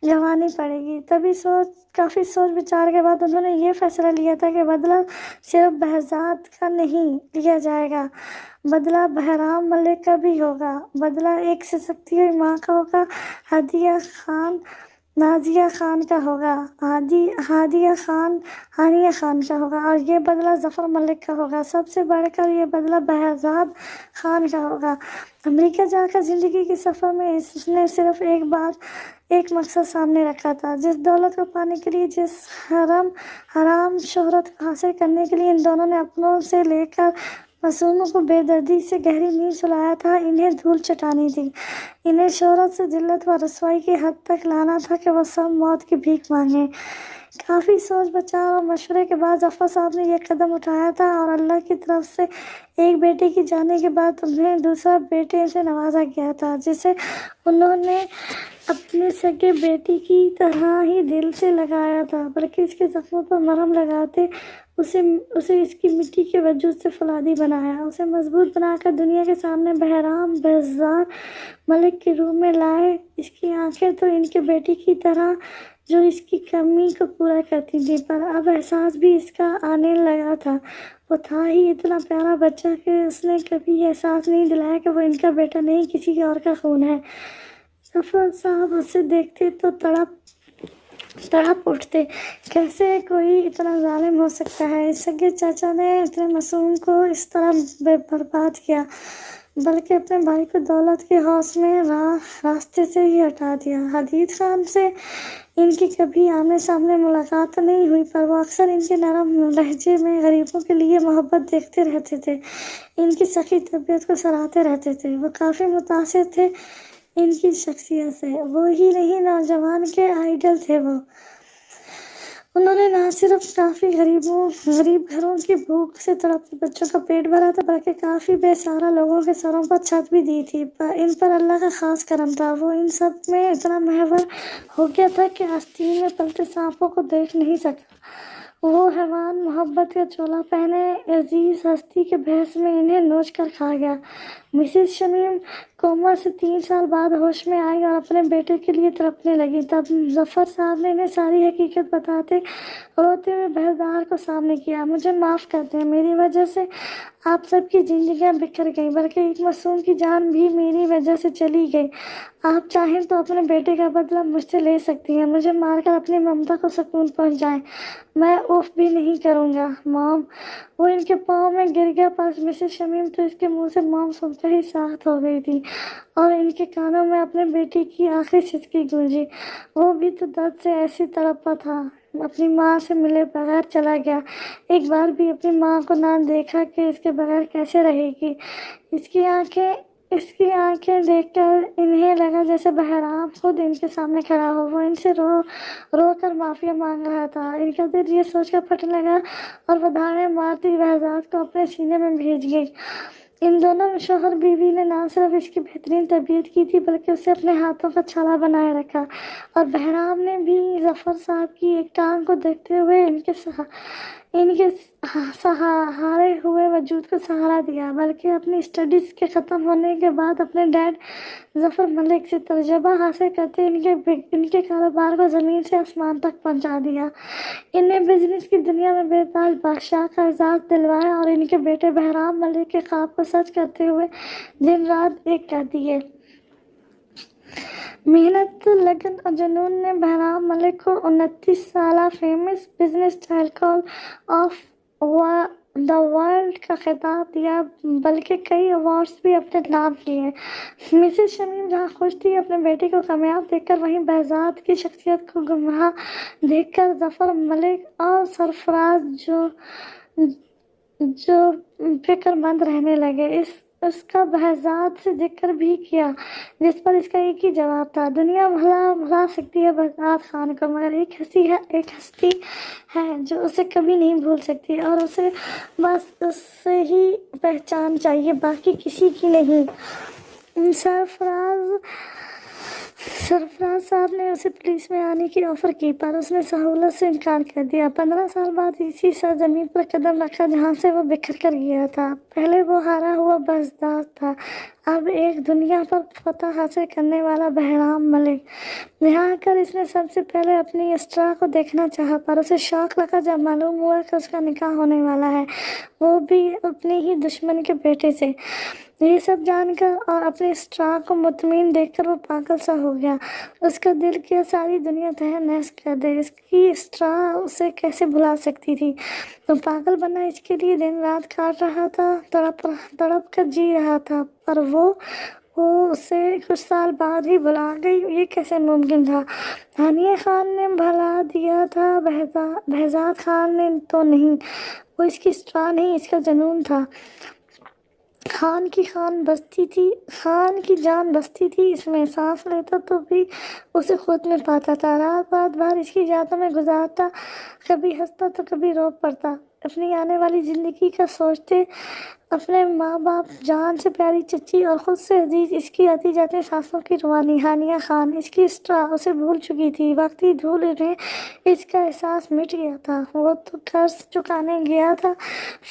گنوانی پڑے گی۔ کافی سوچ بچار کے بعد انہوں نے یہ فیصلہ لیا تھا کہ بدلہ صرف بہزاد کا نہیں لیا جائے گا، بدلہ بہرام ملک کا بھی ہوگا۔ بدلہ ایک سسکتی ہوئی ماں کا ہوگا، نازیہ خان کا ہوگا، ہانیہ خان کا ہوگا، اور یہ بدلہ ظفر ملک کا ہوگا۔ سب سے بڑھ کر یہ بدلہ بہزاد خان کا ہوگا۔ امریکہ جا کر زندگی کے سفر میں اس نے صرف ایک مقصد سامنے رکھا تھا، جس دولت کو پانے کے لیے، جس حرام شہرت کو حاصل کرنے کے لیے ان دونوں نے اپنوں سے لے کر معصوموں کو بے دردی سے گہری نیند سلایا تھا، انہیں دھول چٹانی تھی۔ انہیں شہرت سے ذلت و رسوائی کی حد تک لانا تھا کہ وہ سب موت کی بھیک مانگیں۔ کافی سوچ بچار اور مشورے کے بعد ظفر صاحب نے یہ قدم اٹھایا تھا، اور اللہ کی طرف سے ایک بیٹے کی جانے کے بعد انہیں دوسرا بیٹے سے نوازا گیا تھا، جسے انہوں نے اپنے سگے بیٹی کی طرح ہی دل سے لگایا تھا، بلکہ اس کے زخموں پر مرہم لگاتے اسے اس کی مٹی کے وجود سے فولادی بنایا، اسے مضبوط بنا کر دنیا کے سامنے بہرام بہزاد ملک کے روپ میں لائے۔ اس کی آنکھیں تو ان کے بیٹی کی طرح جو اس کی کمی کو پورا کرتی تھی، پر اب احساس بھی اس کا آنے لگا تھا۔ وہ تھا ہی اتنا پیارا بچہ کہ اس نے کبھی یہ احساس نہیں دلایا کہ وہ ان کا بیٹا نہیں، کسی اور کا خون ہے۔ ظفر صاحب اسے دیکھتے تو تڑپ اٹھتے، کیسے کوئی اتنا ظالم ہو سکتا ہے؟ اس سگے چاچا نے اتنے معصوم کو اس طرح برباد کیا، بلکہ اپنے بھائی کو دولت کے ہوس میں راستے سے ہی ہٹا دیا۔ حدید خان سے ان کی کبھی آمنے سامنے ملاقات تو نہیں ہوئی، پر وہ اکثر ان کے نرم لہجے میں غریبوں کے لیے محبت دیکھتے رہتے تھے، ان کی سخی طبیعت کو سراہتے رہتے تھے۔ وہ کافی متاثر تھے ان کی شخصیت سے، وہ ہی نہیں نوجوان کے آئیڈل تھے وہ۔ انہوں نے نہ صرف کافی غریب گھروں کی بھوک سے تڑپتے بچوں کا پیٹ بھرا تھا، بلکہ کافی بے سہارا لوگوں کے سروں پر چھت بھی دی تھی۔ ان پر اللہ کا خاص کرم تھا، وہ ان سب میں اتنا محور ہو گیا تھا کہ آستین میں پلتے سانپوں کو دیکھ نہیں سکا۔ وہ حیوان محبت کا چولا پہنے عزیز ہستی کے بحث میں انہیں نوچ کر کھا گیا۔ مسز شمیم کوما سے 3 سال بعد ہوش میں آئی اور اپنے بیٹے کے لیے تڑپنے لگی۔ تب ظفر صاحب نے انہیں ساری حقیقت بتاتے روتے ہوئے بہزاد کو سامنے کیا۔ مجھے معاف کر دیں، میری وجہ سے آپ سب کی زندگیاں بکھر گئیں، بلکہ ایک معصوم کی جان بھی میری وجہ سے چلی گئی۔ آپ چاہیں تو اپنے بیٹے کا بدلہ مجھ سے لے سکتی ہیں، مجھے مار کر اپنی ممتا کو سکون پہنچائیں، میں اف بھی نہیں کروں گا۔ مام! وہ ان کے پاؤں میں گر گیا، پر مسز شمیم تو اس کے منہ سے مام سن کر ہی ساخت ہو گئی تھی، اور ان کے کانوں میں اپنے بیٹی کی آخری سسکی گونجی۔ وہ بھی تو درد سے ایسی تڑپا تھا، اپنی ماں سے ملے بغیر چلا گیا، ایک بار بھی اپنی ماں کو نہ دیکھا کہ اس کے بغیر کیسے رہے گی۔ اس کی آنکھیں دیکھ کر انہیں لگا جیسے بہرام خود ان کے سامنے کھڑا ہو، وہ ان سے رو کر معافی مانگ رہا تھا۔ ان کا دل یہ سوچ کر پھٹنے لگا اور وہ دھاڑیں مارتی بہزاد کو اپنے سینے میں بھیج گئی۔ ان دونوں شوہر بیوی نے نہ صرف اس کی بہترین تربیت کی تھی، بلکہ اسے اپنے ہاتھوں کا چھالا بنائے رکھا، اور بہرام نے بھی ظفر صاحب کی ایک ٹانگ کو دیکھتے ہوئے ان کے ہارے ہوئے وجود کو سہارا دیا، بلکہ اپنی اسٹڈیز کے ختم ہونے کے بعد اپنے ڈیڈ ظفر ملک سے تجربہ حاصل کرتے ان کے کاروبار کو زمین سے آسمان تک پہنچا دیا، انہیں بزنس کی دنیا میں بے تاج بادشاہ کا اعزاز دلوایا، اور ان کے بیٹے بہرام ملک کے خواب کو سچ کرتے ہوئے دن رات ایک کر دیے۔ محنت، لگن اور جنون نے بہرام ملک کو 29 سالہ famous business tycoon of the world کا خطاب دیا، بلکہ کئی ایوارڈز بھی اپنے نام کیے۔ مسز شمیم جہاں خوش تھی اپنے بیٹے کو کامیاب دیکھ کر، وہیں بہزاد کی شخصیت کو گمراہ دیکھ کر ظفر ملک اور سرفراز جو فکر مند رہنے لگے۔ اس اس کا بہزاد سے ذکر بھی کیا، جس پر اس کا ایک ہی جواب تھا: دنیا بھلا سکتی ہے بہزاد خان کو، مگر ایک ہستی ہے جو اسے کبھی نہیں بھول سکتی، اور اسے بس اس سے ہی پہچان چاہیے، باقی کسی کی نہیں۔ سرفراز صاحب نے اسے پولیس میں آنے کی آفر کی، پر اس نے سہولت سے انکار کر دیا۔ 15 سال بعد اسی سرزمین پر قدم رکھا جہاں سے وہ بکھر کر گیا تھا۔ پہلے وہ ہارا ہوا بزداد تھا، اب ایک دنیا پر فتح حاصل کرنے والا بہرام ملک۔ یہاں آ کر اس نے سب سے پہلے اپنی اسٹرا کو دیکھنا چاہا، پر اسے شوق لگا جب معلوم ہوا کہ اس کا نکاح ہونے والا ہے، وہ بھی اپنے ہی دشمن کے بیٹے سے۔ یہ سب جان کر اور اپنی اسٹرا کو مطمئن دیکھ کر وہ پاگل سا ہو گیا۔ اس کا دل کیا ساری دنیا تہہ نہس کر دے، اس کی اسٹرا اسے کیسے بھلا سکتی تھی؟ تو پاگل بنا اس کے لیے دن رات کاٹ رہا تھا، تڑپ کر جی رہا تھا، پر وہ اسے کچھ سال بعد ہی بھلا گئی۔ یہ کیسے ممکن تھا؟ ہانیہ خان نے بھلا دیا تھا، بہزاد خان نے تو نہیں۔ وہ اس کی اسٹرا نہیں، اس کا جنون تھا۔ خان کی جان بستی تھی اس میں، سانس لیتا تو بھی اسے خود میں پاتا تھا، رات بھر اس کی یادوں میں گزارتا، کبھی ہنستا تو کبھی رو پڑتا، اپنی آنے والی زندگی کا سوچتے، اپنے ماں باپ، جان سے پیاری چچی اور خود سے عزیز اس کی آتی جاتی سانسوں کی روانی۔ ہانیہ خان، اس کی اسٹرا، اسے بھول چکی تھی، وقتی دھول میں اس کا احساس مٹ گیا تھا۔ وہ تو قرض چکانے گیا تھا،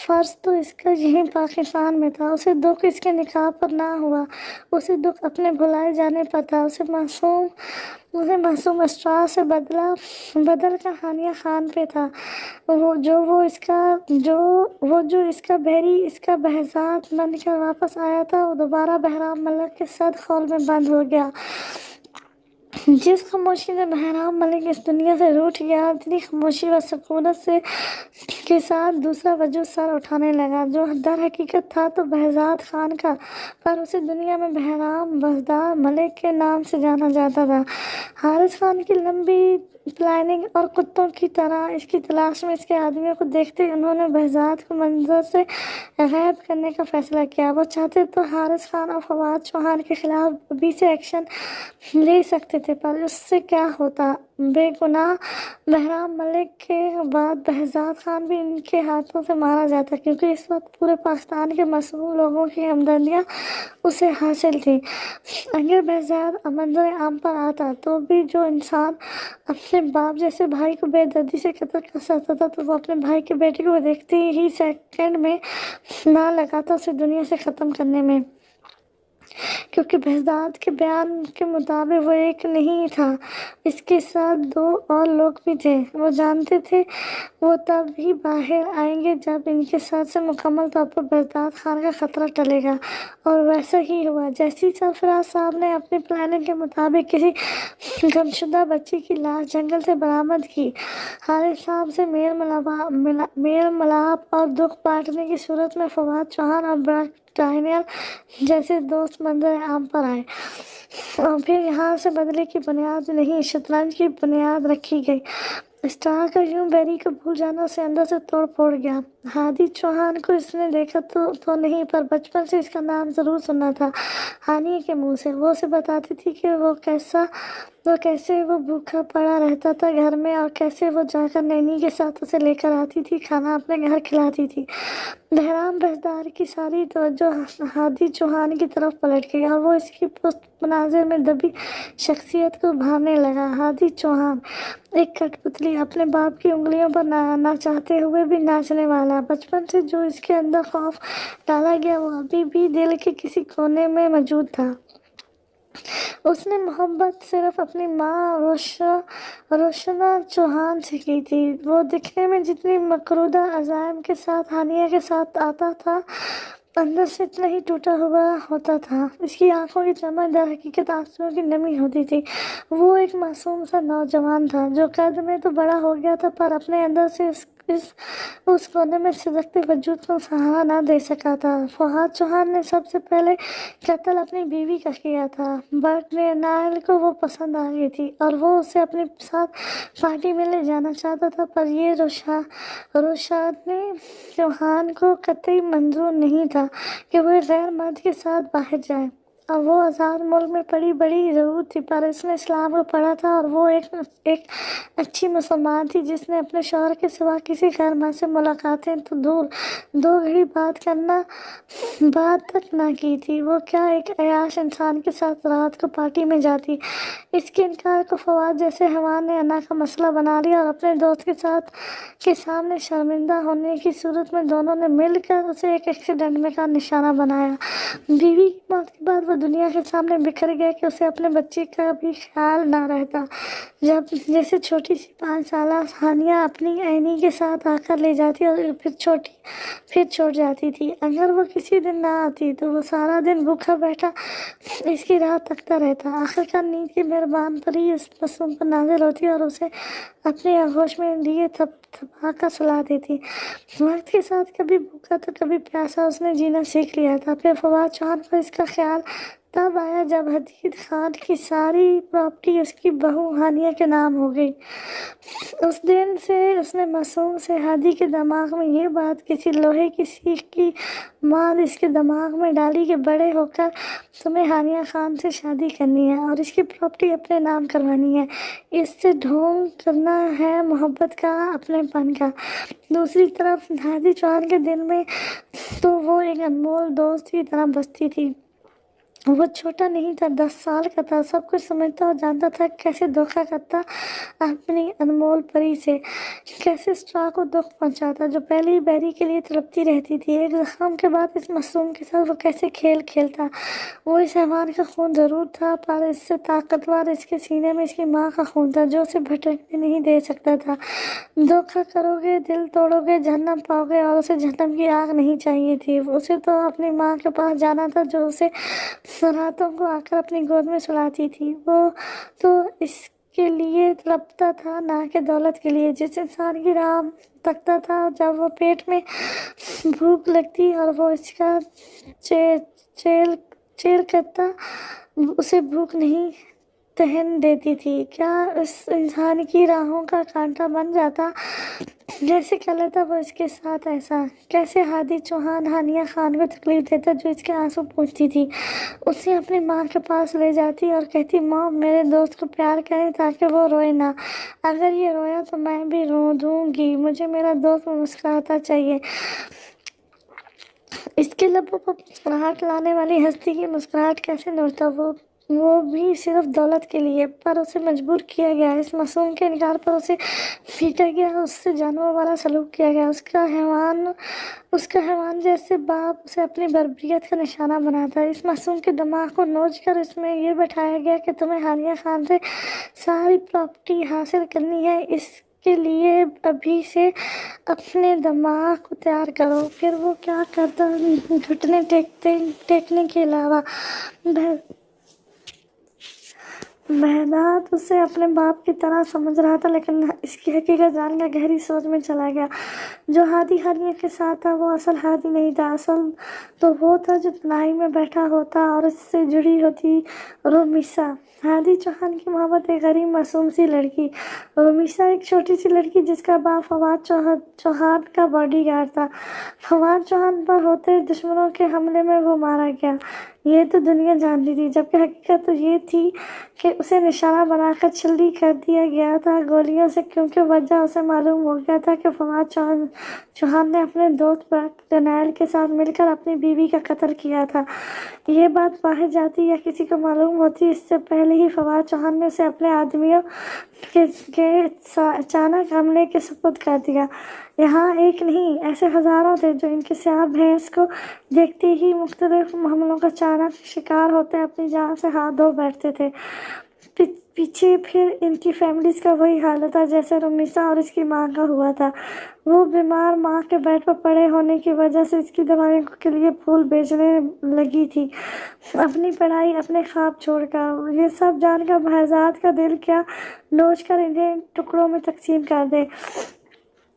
فرض تو اس کا یہیں پاکستان میں تھا۔ اسے دکھ اس کے نکاح پر نہ ہوا، اسے دکھ اپنے بھلائے جانے پر تھا۔ اسے معصوم اسٹرا سے بدل کر ہانیہ خان پہ تھا، جو اس کا بحری، اس کا بہزاد بن کر واپس آیا تھا۔ وہ دوبارہ بہرام ملک کے صد خول میں بند ہو گیا۔ جس خاموشی سے بہرام ملک اس دنیا سے روٹھ گیا، اتنی خاموشی و سکونت کے ساتھ دوسرا وجود سر اٹھانے لگا، جو در حقیقت تھا تو بہزاد خان کا، پر اسے دنیا میں بہرام بزدار ملک کے نام سے جانا جاتا تھا۔ حارث خان کی لمبی پلاننگ اور کتوں کی طرح اس کی تلاش میں اس کے آدمیوں کو دیکھتے انہوں نے بہزاد کو منظر سے غائب کرنے کا فیصلہ کیا۔ وہ چاہتے تو حارث خان اور فواد چوہان کے خلاف ابھی سے ایکشن لے سکتے تھے، پر اس سے کیا ہوتا؟ بے گناہ بہرام ملک کے بعد بہزاد خان بھی ان کے ہاتھوں سے مارا جاتا، کیونکہ اس وقت پورے پاکستان کے معصوم لوگوں کی ہمدردیاں اسے حاصل تھی۔ اگر بہزاد منظر عام پر آتا تو بھی جو انسان اپنے باپ جیسے بھائی کو بے دردی سے قتل کر سکتا تھا، تو وہ اپنے بھائی کے بیٹے کو دیکھتے ہی سیکنڈ میں نہ لگاتا اسے دنیا سے ختم کرنے میں، کیونکہ بہزاد کے بیان کے مطابق وہ ایک نہیں تھا، اس کے ساتھ 2 اور لوگ بھی تھے۔ وہ جانتے تھے وہ تب ہی باہر آئیں گے جب ان کے سر سے مکمل طور پر بہزاد خان کا خطرہ ٹلے گا، اور ویسا ہی ہوا۔ جیسے سرفراز صاحب نے اپنی پلاننگ کے مطابق کسی گمشدہ بچی کی لاش جنگل سے برآمد کی، حارث صاحب سے میل ملاپ اور دکھ بانٹنے کی صورت میں فواد چوہان اور برٹ ڈینیل جیسے دوست منظر عام پر آئے، اور پھر یہاں سے بدلے کی بنیاد نہیں، شطرنج کی بنیاد رکھی گئی۔ اسٹار کا یوں بیری کو بھول جانا اسے اندر سے توڑ پھوڑ گیا۔ ہادی چوہان کو اس نے دیکھا تو نہیں، پر بچپن سے اس کا نام ضرور سنا تھا ہانیہ کے منہ سے۔ وہ اسے بتاتی تھی کہ کیسے وہ بھوکا پڑا رہتا تھا گھر میں، اور کیسے وہ جا کر نینی کے ساتھ اسے لے کر آتی تھی، کھانا اپنے گھر کھلاتی تھی۔ بہرام بزدار کی ساری توجہ ہادی چوہان کی طرف پلٹ گئی، اور وہ اس کی پست مناظر میں دبی شخصیت کو ابھارنے لگا۔ ہادی چوہان، ایک کٹ پتلی، اپنے باپ کی انگلیوں پر نہ چاہتے ہوئے بھی ناچنے والا، بچپن سے جو اس کے اندر خوف ڈالا گیا وہ ابھی بھی دل کے کسی کونے میں موجود تھا۔ اس نے محبت صرف اپنی ماں روشنا چوہان سے کی تھی۔ وہ دکھنے میں جتنی مکرودہ عزائم کے ساتھ ہانیہ کے ساتھ آتا تھا، اندر سے اتنا ہی ٹوٹا ہوا ہوتا تھا۔ اس کی آنکھوں کی چمک در حقیقت آنسوؤں کی نمی ہوتی تھی۔ وہ ایک معصوم سا نوجوان تھا جو قد میں تو بڑا ہو گیا تھا، پر اپنے اندر سے اس اس کونے میں سجگتے وجود کو سہارا نہ دے سکا تھا۔ فواد چوہان نے سب سے پہلے قتل اپنی بیوی کا کیا تھا۔ بٹ نائل کو وہ پسند آ گئی تھی اور وہ اسے اپنے ساتھ پارٹی میں لے جانا چاہتا تھا، پر یہ روشانی چوہان کو قطعی منظور نہیں تھا کہ وہ ایک غیر مرد کے ساتھ باہر جائے۔ اب وہ آزاد ملک میں پڑی بڑی ضرورت تھی، پر اس نے اسلام کو پڑھا تھا اور وہ ایک اچھی مسلمان تھی جس نے اپنے شوہر کے سوا کسی غیر مرد سے ملاقاتیں تو دور، 2 گھڑی بات تک نہ کی تھی۔ وہ کیا ایک عیاش انسان کے ساتھ رات کو پارٹی میں جاتی؟ اس کے انکار کو فواد جیسے حیوان نے انا کا مسئلہ بنا لیا اور اپنے دوست کے سامنے شرمندہ ہونے کی صورت میں دونوں نے مل کر اسے ایک ایکسیڈنٹ میں کا نشانہ بنایا۔ بیوی کی موت کے بعد وہ دنیا کے سامنے بکھر گیا کہ اسے اپنے بچے کا بھی خیال نہ رہتا، جیسے چھوٹی سی 5 سالہ ہانیہ اپنی عینی کے ساتھ آ کر لے جاتی اور پھر چھوڑ جاتی تھی۔ اگر وہ کسی دن نہ آتی تو وہ سارا دن بھوکا بیٹھا اس کی راہ تکتا رہتا۔ آخرکار نیند کی مہربان پری اس معصوم پر نازل ہوتی اور اسے اپنی آغوش میں لیے تھپا کر سلا دیتی۔ وقت کے ساتھ کبھی بھوکا تو کبھی پیاسا اس نے جینا سیکھ لیا تھا۔ پھر فواد چوہان کو اس کا خیال تب آیا جب حدید خان کی ساری پراپرٹی اس کی بہو ہانیہ کے نام ہو گئی۔ اس دن سے اس نے معصوم سے ہادی کے دماغ میں یہ بات کسی لوہے کی سیخ کی ماند اس کے دماغ میں ڈالی کہ بڑے ہو کر تمہیں ہانیہ خان سے شادی کرنی ہے اور اس کی پراپرٹی اپنے نام کروانی ہے، اس سے ڈھونگ کرنا ہے محبت کا، اپنے پن کا۔ دوسری طرف ہادی چوہان کے دل میں تو وہ ایک انمول دوست کی طرح بستی تھی۔ وہ چھوٹا نہیں تھا، 10 سال کا تھا، سب کچھ سمجھتا اور جانتا تھا کیسے دھوکہ کرتا اپنی انمول پری سے، کیسے اسٹرا کو دکھ پہنچاتا جو پہلے ہی بیری کے لیے تڑپتی رہتی تھی۔ ایک زخم کے بعد اس معصوم کے ساتھ وہ کیسے کھیل کھیلتا۔ وہ اس حیوان کا خون ضرور تھا، پر اس سے طاقتور اس کے سینے میں اس کی ماں کا خون تھا جو اسے بھٹکنے نہیں دے سکتا تھا۔ دھوکہ کرو گے، دل توڑو گے، جہنم پاؤ گے، اور اسے جہنم کی آگ نہیں چاہیے تھی۔ اسے تو اپنی ماں کے پاس جانا تھا جو اسے راتوں کو آ کر اپنی گود میں سلاتی تھی۔ وہ تو اس کے لیے تڑپتا تھا، نہ کہ دولت کے لیے۔ جس انسان کی راہ تکتا تھا جب وہ پیٹ میں بھوک لگتی اور وہ اس کا چیل کرتا، اسے بھوک نہیں دہن دیتی تھی، کیا اس انسان کی راہوں کا کانٹا بن جاتا؟ کیسے کر لیتا وہ اس کے ساتھ ایسا؟ کیسے ہادی چوہان ہانیہ خان کو تکلیف دیتا جو اس کے آنسو پوچھتی تھی؟ اسے اپنی ماں کے پاس لے جاتی اور کہتی، ماں میرے دوست کو پیار کریں تاکہ وہ روئے نہ، اگر یہ رویا تو میں بھی رو دوں گی، مجھے میرا دوست مسکراتا چاہیے۔ اس کے لبوں پر مسکراہٹ لانے والی ہستی کی مسکراہٹ کیسے نوچتا، وہ بھی صرف دولت کے لیے۔ پر اسے مجبور کیا گیا، اس معصوم کے انکار پر اسے پیٹا گیا، اس سے جانوروں والا سلوک کیا گیا۔ اس کا حیوان جیسے باپ اسے اپنی بربریت کا نشانہ بناتا۔ اس معصوم کے دماغ کو نوچ کر اس میں یہ بٹھایا گیا کہ تمہیں ہانیہ خان سے ساری پراپرٹی حاصل کرنی ہے، اس کے لیے ابھی سے اپنے دماغ کو تیار کرو۔ پھر وہ کیا کرتا، گھٹنے ٹیکنے کے علاوہ؟ مہداد اسے اپنے باپ کی طرح سمجھ رہا تھا، لیکن اس کی حقیقت جان کر گہری سوچ میں چلا گیا۔ جو ہادی ہانیہ کے ساتھ تھا وہ اصل ہادی نہیں تھا، اصل تو وہ تھا جو تنہائی میں بیٹھا ہوتا اور اس سے جڑی ہوتی رومیسا۔ ہادی چوہان کی محبت ایک غریب معصوم سی لڑکی، رومیسا ایک چھوٹی سی لڑکی جس کا باپ فواد چوہان کا باڈی گارڈ تھا۔ فواد چوہان پر ہوتے دشمنوں کے حملے میں وہ مارا گیا، یہ تو دنیا جانتی تھی، جبکہ حقیقت تو یہ تھی کہ اسے نشانہ بنا کر چھلنی کر دیا گیا تھا گولیوں سے، کیونکہ وجہ اسے معلوم ہو گیا تھا کہ فواد چوہان نے اپنے دوست برک ڈینائل کے ساتھ مل کر اپنی بیوی کا قتل کیا تھا۔ یہ بات باہر جاتی یا کسی کو معلوم ہوتی اس سے پہلے ہی فواد چوہان نے اسے اپنے آدمیوں کے اچانک حملے کے سپرد کر دیا۔ یہاں ایک نہیں، ایسے ہزاروں تھے جو ان کی سیاہ بھینس کو دیکھتے ہی مختلف حملوں کا اچانک شکار ہوتے اپنی جان سے ہاتھ دھو بیٹھتے تھے۔ پیچھے پھر ان کی فیملیز کا وہی حال تھا جیسے رومیسا اور اس کی ماں کا ہوا تھا۔ وہ بیمار ماں کے بیڈ پر پڑے ہونے کی وجہ سے اس کی دوائیوں کے لیے پھول بیچنے لگی تھی، اپنی پڑھائی، اپنے خواب چھوڑ کر۔ یہ سب جان کر بہزاد کا دل کیا نوچ کر انہیں ٹکڑوں میں تقسیم کر دے۔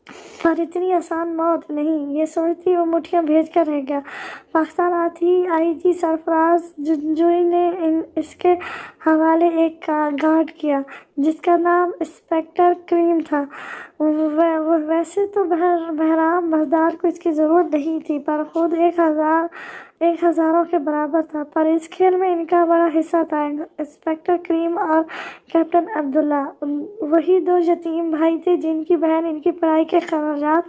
پر اتنی آسان موت نہیں، یہ سوچتی وہ مٹھیاں بھیج کر رہ گیا۔ پاکستان آتی ہی آئی جی سرفراز جنجوئی نے اس کے حوالے ایک گارڈ کیا جس کا نام انسپکٹر کریم تھا۔ ویسے تو بہرام بردار کو اس کی ضرورت نہیں تھی، پر خود ایک ہزاروں کے برابر تھا، پر اس کھیل میں ان کا بڑا حصہ تھا۔ انسپکٹر کریم اور کیپٹن عبداللہ وہی دو یتیم بھائی تھے جن کی بہن ان کی پڑھائی کے اخراجات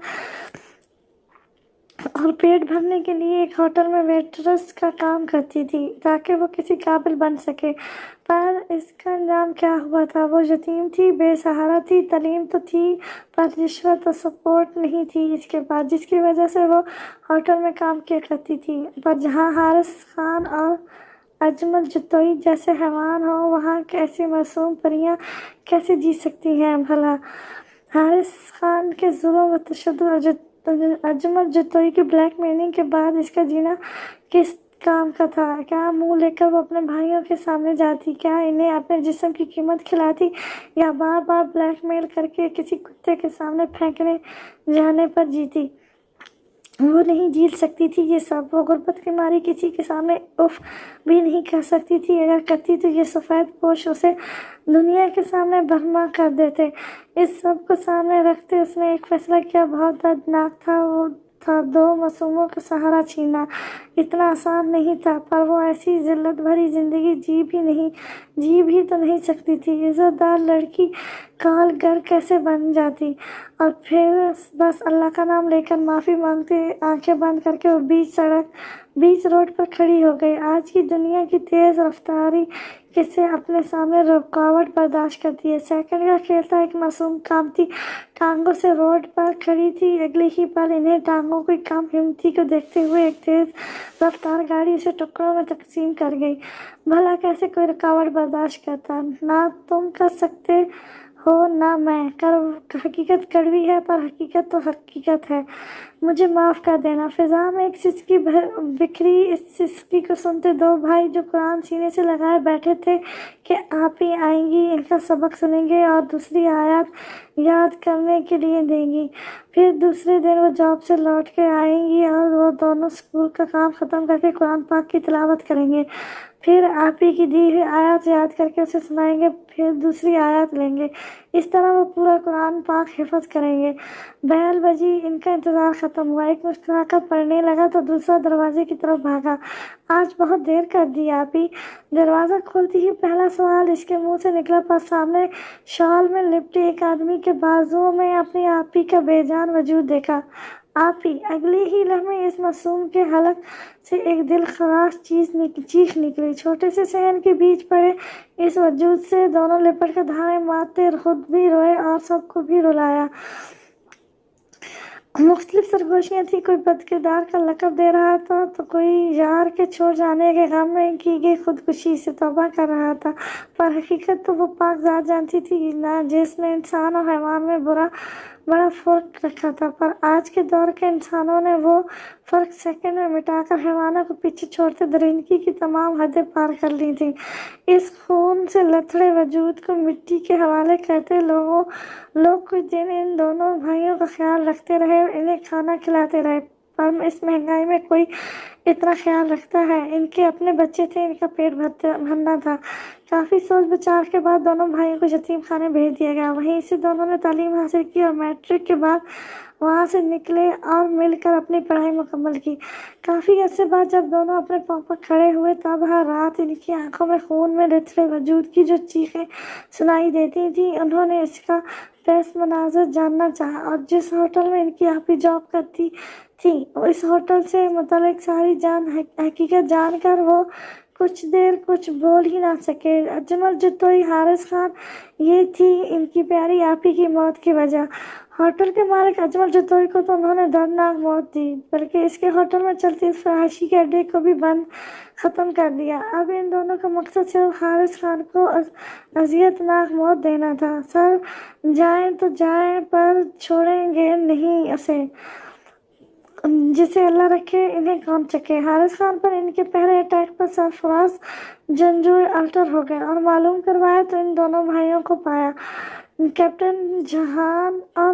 اور پیٹ بھرنے کے لیے ایک ہوٹل میں ویٹرس کا کام کرتی تھی تاکہ وہ کسی قابل بن سکے۔ پر اس کا انجام کیا ہوا تھا؟ وہ یتیم تھی، بے سہارا تھی، تعلیم تو تھی پر رشوت اور سپورٹ نہیں تھی اس کے پاس، جس کی وجہ سے وہ ہوٹل میں کام کیا کرتی تھی۔ پر جہاں حارث خان اور اجمل جتوئی جیسے حیوان ہوں، وہاں ایسی معصوم پریاں کیسے جی سکتی ہیں بھلا؟ حارث خان کے ظلم و تشدد اور اجمل جتوئی کی بلیک میلنگ کے بعد اس کا جینا کس کام کا تھا؟ کیا منہ لے کر وہ اپنے بھائیوں کے سامنے جاتی؟ کیا انہیں اپنے جسم کی قیمت کھلاتی؟ یا بار بار بلیک میل کر کے کسی کتے کے سامنے پھینکنے جانے پر جیتی؟ وہ نہیں جیت سکتی تھی یہ سب۔ وہ غربت کی ماری کسی کے سامنے اف بھی نہیں کر سکتی تھی، اگر کرتی تو یہ سفید پوش اسے دنیا کے سامنے برہما کر دیتے۔ اس سب کو سامنے رکھتے اس نے ایک فیصلہ کیا، بہت دردناک تھا، وہ تھا دو معصوموں کا سہارا چھیننا۔ اتنا آسان نہیں تھا، پر وہ ایسی ذلت بھری زندگی جی بھی تو نہیں سکتی تھی۔ عزت دار لڑکی کال گر کیسے بن جاتی؟ اور پھر بس اللہ کا نام لے کر معافی مانگتے آنکھیں بند کر کے وہ بیچ روڈ پر کھڑی ہو گئی۔ آج کی دنیا کی تیز رفتاری کسے اپنے سامنے رکاوٹ برداشت کرتی ہے؟ سیکنڈ کا کھیل تھا، ایک معصوم قامتی ٹانگوں سے روڈ پر کھڑی تھی، اگلے ہی پل انہیں ٹانگوں کی کم ہمتی کو دیکھتے ہوئے ایک تیز رفتار گاڑی اسے ٹکڑوں میں تقسیم کر گئی۔ بھلا کیسے کوئی رکاوٹ برداشت کرتا؟ نہ تم کر سکتے ہو نہ میں۔ حقیقت کڑوی ہے پر حقیقت تو حقیقت ہے، مجھے معاف کر دینا۔ فضا میں ایک سسکی بکھری۔ اس سسکی کو سنتے دو بھائی جو قرآن سینے سے لگائے بیٹھے تھے کہ آپ ہی آئیں گی، ان کا سبق سنیں گے اور دوسری آیات یاد کرنے کے لیے دیں گی، پھر دوسرے دن وہ جاب سے لوٹ کے آئیں گی اور وہ دونوں اسکول کا کام ختم کر کے قرآن پاک کی تلاوت کریں گے، پھر آپ ہی کی دی ہوئی آیات یاد کر کے اسے سنائیں گے، پھر دوسری آیات لیں گے۔ اس طرح وہ پورا قرآن پاک حفظ کریں گے۔ بیل بجی، ان کا انتظار ختم ہوا۔ ایک مسکرا کر پڑھنے لگا تو دوسرا دروازے کی طرف بھاگا۔ آج بہت دیر کر دی آپ ہی۔ دروازہ کھولتی ہی پہلا سوال اس کے منہ سے نکلا، پر سامنے شال میں لپٹے ایک آدمی کے بازوؤں میں اپنی آپ ہی کا بے جان وجود دیکھا۔ آپ ہی! اگلے ہی لمحے اس معصوم کے حلق سے ایک دل خراش چیخ نکلی۔ چھوٹے سے صحن کے بیچ پڑے اس وجود سے دونوں لپٹ کر دھاڑیں مارتے خود بھی روئے اور سب کو بھی رلایا۔ مختلف سرگوشیاں تھیں، کوئی بد کردار کا لقب دے رہا تھا تو کوئی یار کے چھوڑ جانے کے غم میں کی گئی خودکشی سے توبہ کر رہا تھا، پر حقیقت تو وہ پاک ذات جانتی تھی جس نے انسان اور حیوان میں بڑا فرق رکھا تھا، پر آج کے دور کے انسانوں نے وہ فرق سیکنڈ میں مٹا کر حیوانوں کو پیچھے چھوڑتے درندگی کی تمام حدیں پار کر لی تھیں۔ اس خون سے لتھڑے وجود کو مٹی کے حوالے کرتے لوگ کچھ دن ان دونوں بھائیوں کا خیال رکھتے رہے، انہیں کھانا کھلاتے رہے، پر اس مہنگائی میں کوئی اتنا خیال رکھتا ہے؟ ان کے اپنے بچے تھے، ان کا پیٹ بھرنا تھا۔ کافی سوچ بچار کے بعد دونوں بھائیوں کو یتیم خانے بھیج دیا گیا، وہیں سے دونوں نے تعلیم حاصل کی اور میٹرک کے بعد وہاں سے نکلے اور مل کر اپنی پڑھائی مکمل کی۔ کافی عرصے بعد جب دونوں اپنے پاؤں پر کھڑے ہوئے تب ہر رات ان کی آنکھوں میں خون میں لتھڑے وجود کی جو چیخیں سنائی دیتی تھیں، انہوں نے اس کا پس منظر جاننا چاہا، اور جس ہوٹل میں ان کی آپی جاب کرتی تھی اس ہوٹل سے متعلق ساری حقیقت جان کر وہ کچھ دیر کچھ بول ہی نہ سکے۔ اجمل جتوئی، حارث خان، یہ تھی ان کی پیاری آپی کی موت کی وجہ۔ ہوٹل کے مالک اجمل جتوئی کو تو انہوں نے دردناک موت دی، بلکہ اس کے ہوٹل میں چلتی اس فحاشی کے اڈے کو بھی ختم کر دیا۔ اب ان دونوں کا مقصد صرف حارث خان کو اذیت ناک موت دینا تھا۔ سر جائیں تو جائیں پر چھوڑیں گے نہیں اسے، جسے اللہ رکھے انہیں کون چکے۔ حارث خان پر ان کے پہلے اٹیک پر سرفراز جنجوئی الٹر ہو گئے اور معلوم کروایا تو ان دونوں بھائیوں کو پایا۔ کیپٹن جہان اور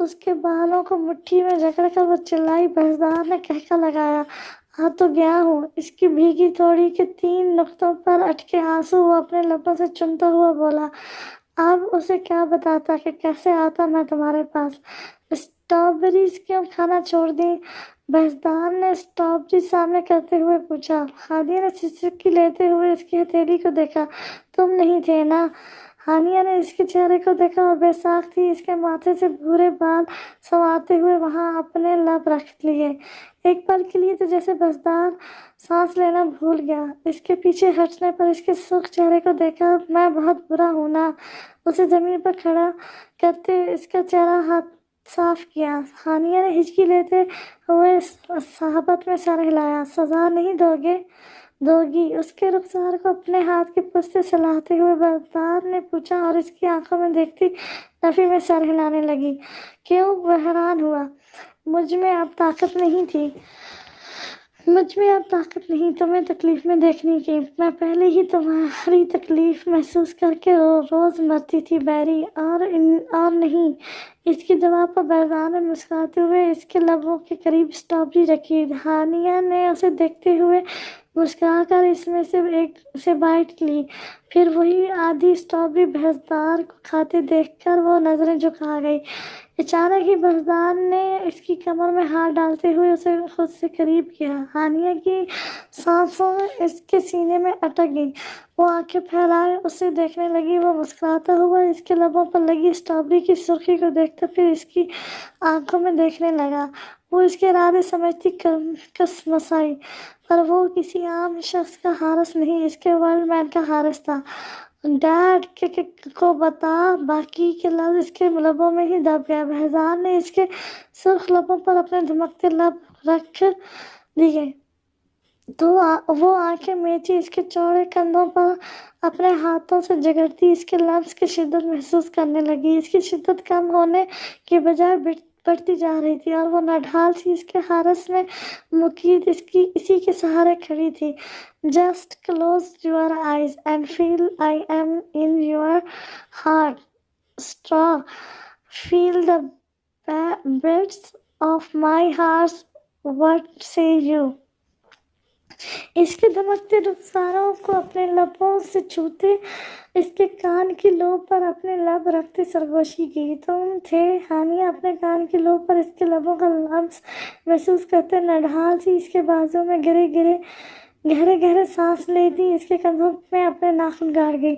اس کے بالوں کو مٹھی میں جکڑ کر وہ چلائی۔ بحثدار نے کہکا لگایا، آ تو گیا ہوں۔ اس کی بھیگی توڑی کے 3 نقطوں پر اٹکے آنسو وہ اپنے لبوں سے چومتا ہوا بولا، اب اسے کیا بتاتا کہ کیسے آتا میں تمہارے پاس۔ اسٹرابیریز کیوں کھانا چھوڑ دیں؟ بحثدار نے اسٹرابیری سامنے کرتے ہوئے پوچھا۔ ہانیہ نے سسکی لیتے ہوئے اس کی ہتھیلی کو دیکھا، تم نہیں تھے نا؟ ہانیہ نے اس کے چہرے کو دیکھا اور بے ساکھ تھی۔ اس کے ماتھے سے بھورے بال سنوارتے ہوئے وہاں اپنے لب رکھ لیے۔ ایک پل کے لیے تو جیسے بحثدار سانس لینا بھول گیا۔ اس کے پیچھے ہٹنے پر اس کے سرخ چہرے کو دیکھا، میں بہت برا ہوں نا؟ اسے زمین پر کھڑا کرتے اس کا چہرہ ہاتھ صاف کیا۔ ہانیہ نے ہچکی لیتے ہوئے صحابت میں سر ہلایا، سزا نہیں دو گی؟ اس کے رخسار کو اپنے ہاتھ کے پشت سے سلاتے ہوئے بحثدار نے پوچھا اور اس کی آنکھوں میں دیکھتی نفی میں سر ہلانے لگی۔ کیوں؟ وہ حیران ہوا۔ مجھ میں اب طاقت نہیں تمہیں تکلیف میں دیکھنے کی۔ میں پہلے ہی تمہاری تکلیف محسوس کر کے روز مرتی تھی بیری، اور نہیں۔ اس کی جواب پر بحثدار نے مسکراتے ہوئے اس کے لبوں کے قریب اسٹرابیری رکھی۔ ہانیہ نے اسے دیکھتے ہوئے مسکرا کر اس میں سے ایک سے بائٹ لی، پھر وہی آدھی اسٹرابیری بحثدار کو کھاتے دیکھ کر وہ نظریں جھکا گئی۔ اچانک ہی بحثدار نے اس کی کمر میں ہاتھ ڈالتے ہوئے اسے خود سے قریب کیا۔ ہانیہ کی سانسیں اس کے سینے میں اٹک گئیں۔ وہ آنکھیں پھیلائے اسے دیکھنے لگی۔ وہ مسکراتا ہوا اس کے لبوں پر لگی اسٹرابیری کی سرخی کو دیکھتا پھر اس کی آنکھوں میں دیکھنے لگا۔ وہ اس کے ارادے سمجھتی کس مسائی، پر وہ کسی عام شخص کا حارس نہیں، اس کے ورلڈ مین کا حارس تھا۔ ڈیڈ کو بتا۔ باقی کے لفظ اس کے لبوں میں ہی دب گئے۔ بحثدار نے اس کے سرخ لبوں پر اپنے دمکتے لب رکھ دیے تو وہ آنکھیں میچی اس کے چوڑے کندھوں پر اپنے ہاتھوں سے جگڑتی اس کے لمس کی شدت محسوس کرنے لگی۔ اس کی شدت کم ہونے کی بجائے بڑھتی جا رہی تھی اور وہ نڈھال سی اس کے حارس میں مقید اسی کے سہارے کھڑی تھی۔ Just close your eyes and feel I am in your heart اسٹرا، feel the beats of my heart, what say you. اس کے دمکتے رخساروں کو اپنے لبوں سے چھوتے اس کے کان کی لوب پر اپنے لب رکھتے سرگوشی کی۔ تم تھے؟ ہانیہ اپنے کان کی لوب پر اس کے لبوں کا لمس محسوس کرتے نڈھال سی اس کے بازو میں گہرے سانس لیتی اس کے کندھوں میں اپنے ناخن گاڑ گئی۔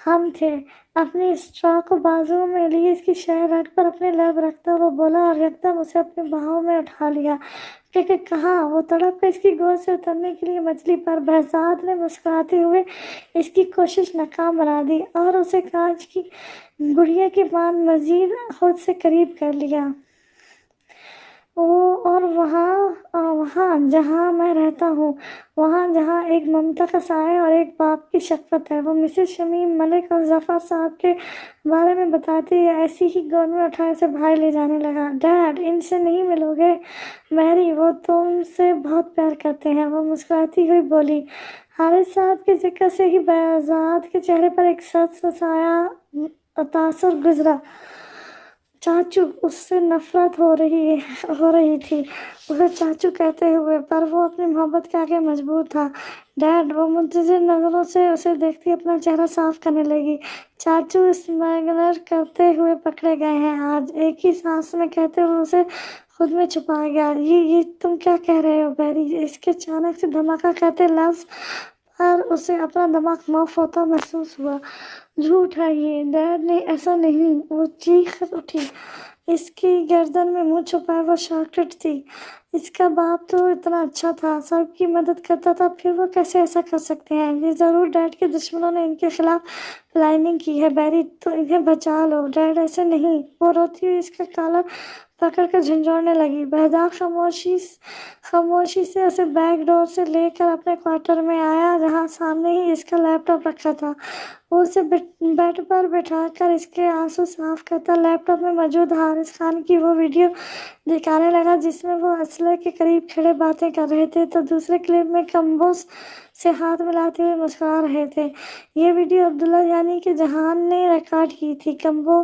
ہم تھے۔ اپنی اسٹرا کو بازو میں لیے اس کی شہ رگ پر اپنے لب رکھتا وہ بولا اور یکدم اسے اپنی باہوں میں اٹھا لیا۔ کہ کہاں؟ وہ تڑپ کر اس کی گود سے اترنے کے لیے مچلی، پر بحثدار نے مسکراتے ہوئے اس کی کوشش ناکام بنا دی اور اسے کانچ کی گڑیا کی مانند مزید خود سے قریب کر لیا۔ اور وہاں جہاں میں رہتا ہوں، وہاں جہاں ایک ممتا کا سایہ اور ایک باپ کی شفقت ہے۔ وہ مسز شمیم ملک اور ظفر صاحب کے بارے میں بتاتے یا ایسی ہی گود میں اٹھائے اسے باہر لے جانے لگا۔ ڈیڈ، ان سے نہیں ملو گے؟ میری، وہ تم سے بہت پیار کرتے ہیں، وہ مسکراتی ہوئی بولی۔ حارث صاحب کے ذکر سے ہی بہزاد کے چہرے پر ایک سخت سا سایہ تاثر گزرا۔ چاچو، اس سے نفرت ہو رہی تھی اسے چاچو کہتے ہوئے، پر وہ اپنی محبت کے آگے مجبور تھا۔ ڈیڈ، وہ منتظر نظروں سے اسے دیکھتی اپنا چہرہ صاف کرنے لگی۔ چاچو اسمگلر کرتے ہوئے پکڑے گئے ہیں آج، ایک ہی سانس میں کہتے ہوئے اسے خود میں چھپا گیا۔ یہ تم کیا کہہ رہے ہو بیری؟ اس کے اچانک سے دھماکہ کہتے لفظ پر اسے اپنا دماغ معاف ہوتا محسوس ہوا۔ جھوٹ ہے یہ، ڈیڈ نے ایسا نہیں، وہ چیخ اٹھی۔ اس کی گردن میں منہ چھپائے وہ شاکڈ تھی۔ اس کا باپ تو اتنا اچھا تھا، سب کی مدد کرتا تھا، پھر وہ کیسے ایسا کر سکتے ہیں؟ یہ ضرور ڈیڈ کے دشمنوں نے ان کے خلاف پلاننگ کی ہے بیری، تو انہیں بچا لو۔ ڈیڈ ایسے نہیں۔ وہ روتی ہوئی اس کا کالر پکڑ کر جھنجھوڑنے لگی۔ بہزاد خاموشی سے اسے بیک ڈور سے لے کر اپنے کوارٹر میں آیا جہاں سامنے ہی اس کا لیپ ٹاپ رکھا تھا۔ وہ اسے بیڈ پر بٹھا کر اس کے آنسو صاف کرتا لیپ ٹاپ میں موجود حارث خان کی وہ ویڈیو دکھانے لگا جس میں وہ اسلحے کے قریب کھڑے باتیں کر رہے تھے تو دوسرے کلپ میں کمبو سے ہاتھ ملاتے ہوئے مسکرا رہے تھے۔ یہ ویڈیو عبداللہ یعنی کہ جہان نے ریکارڈ کی تھی۔ کمبو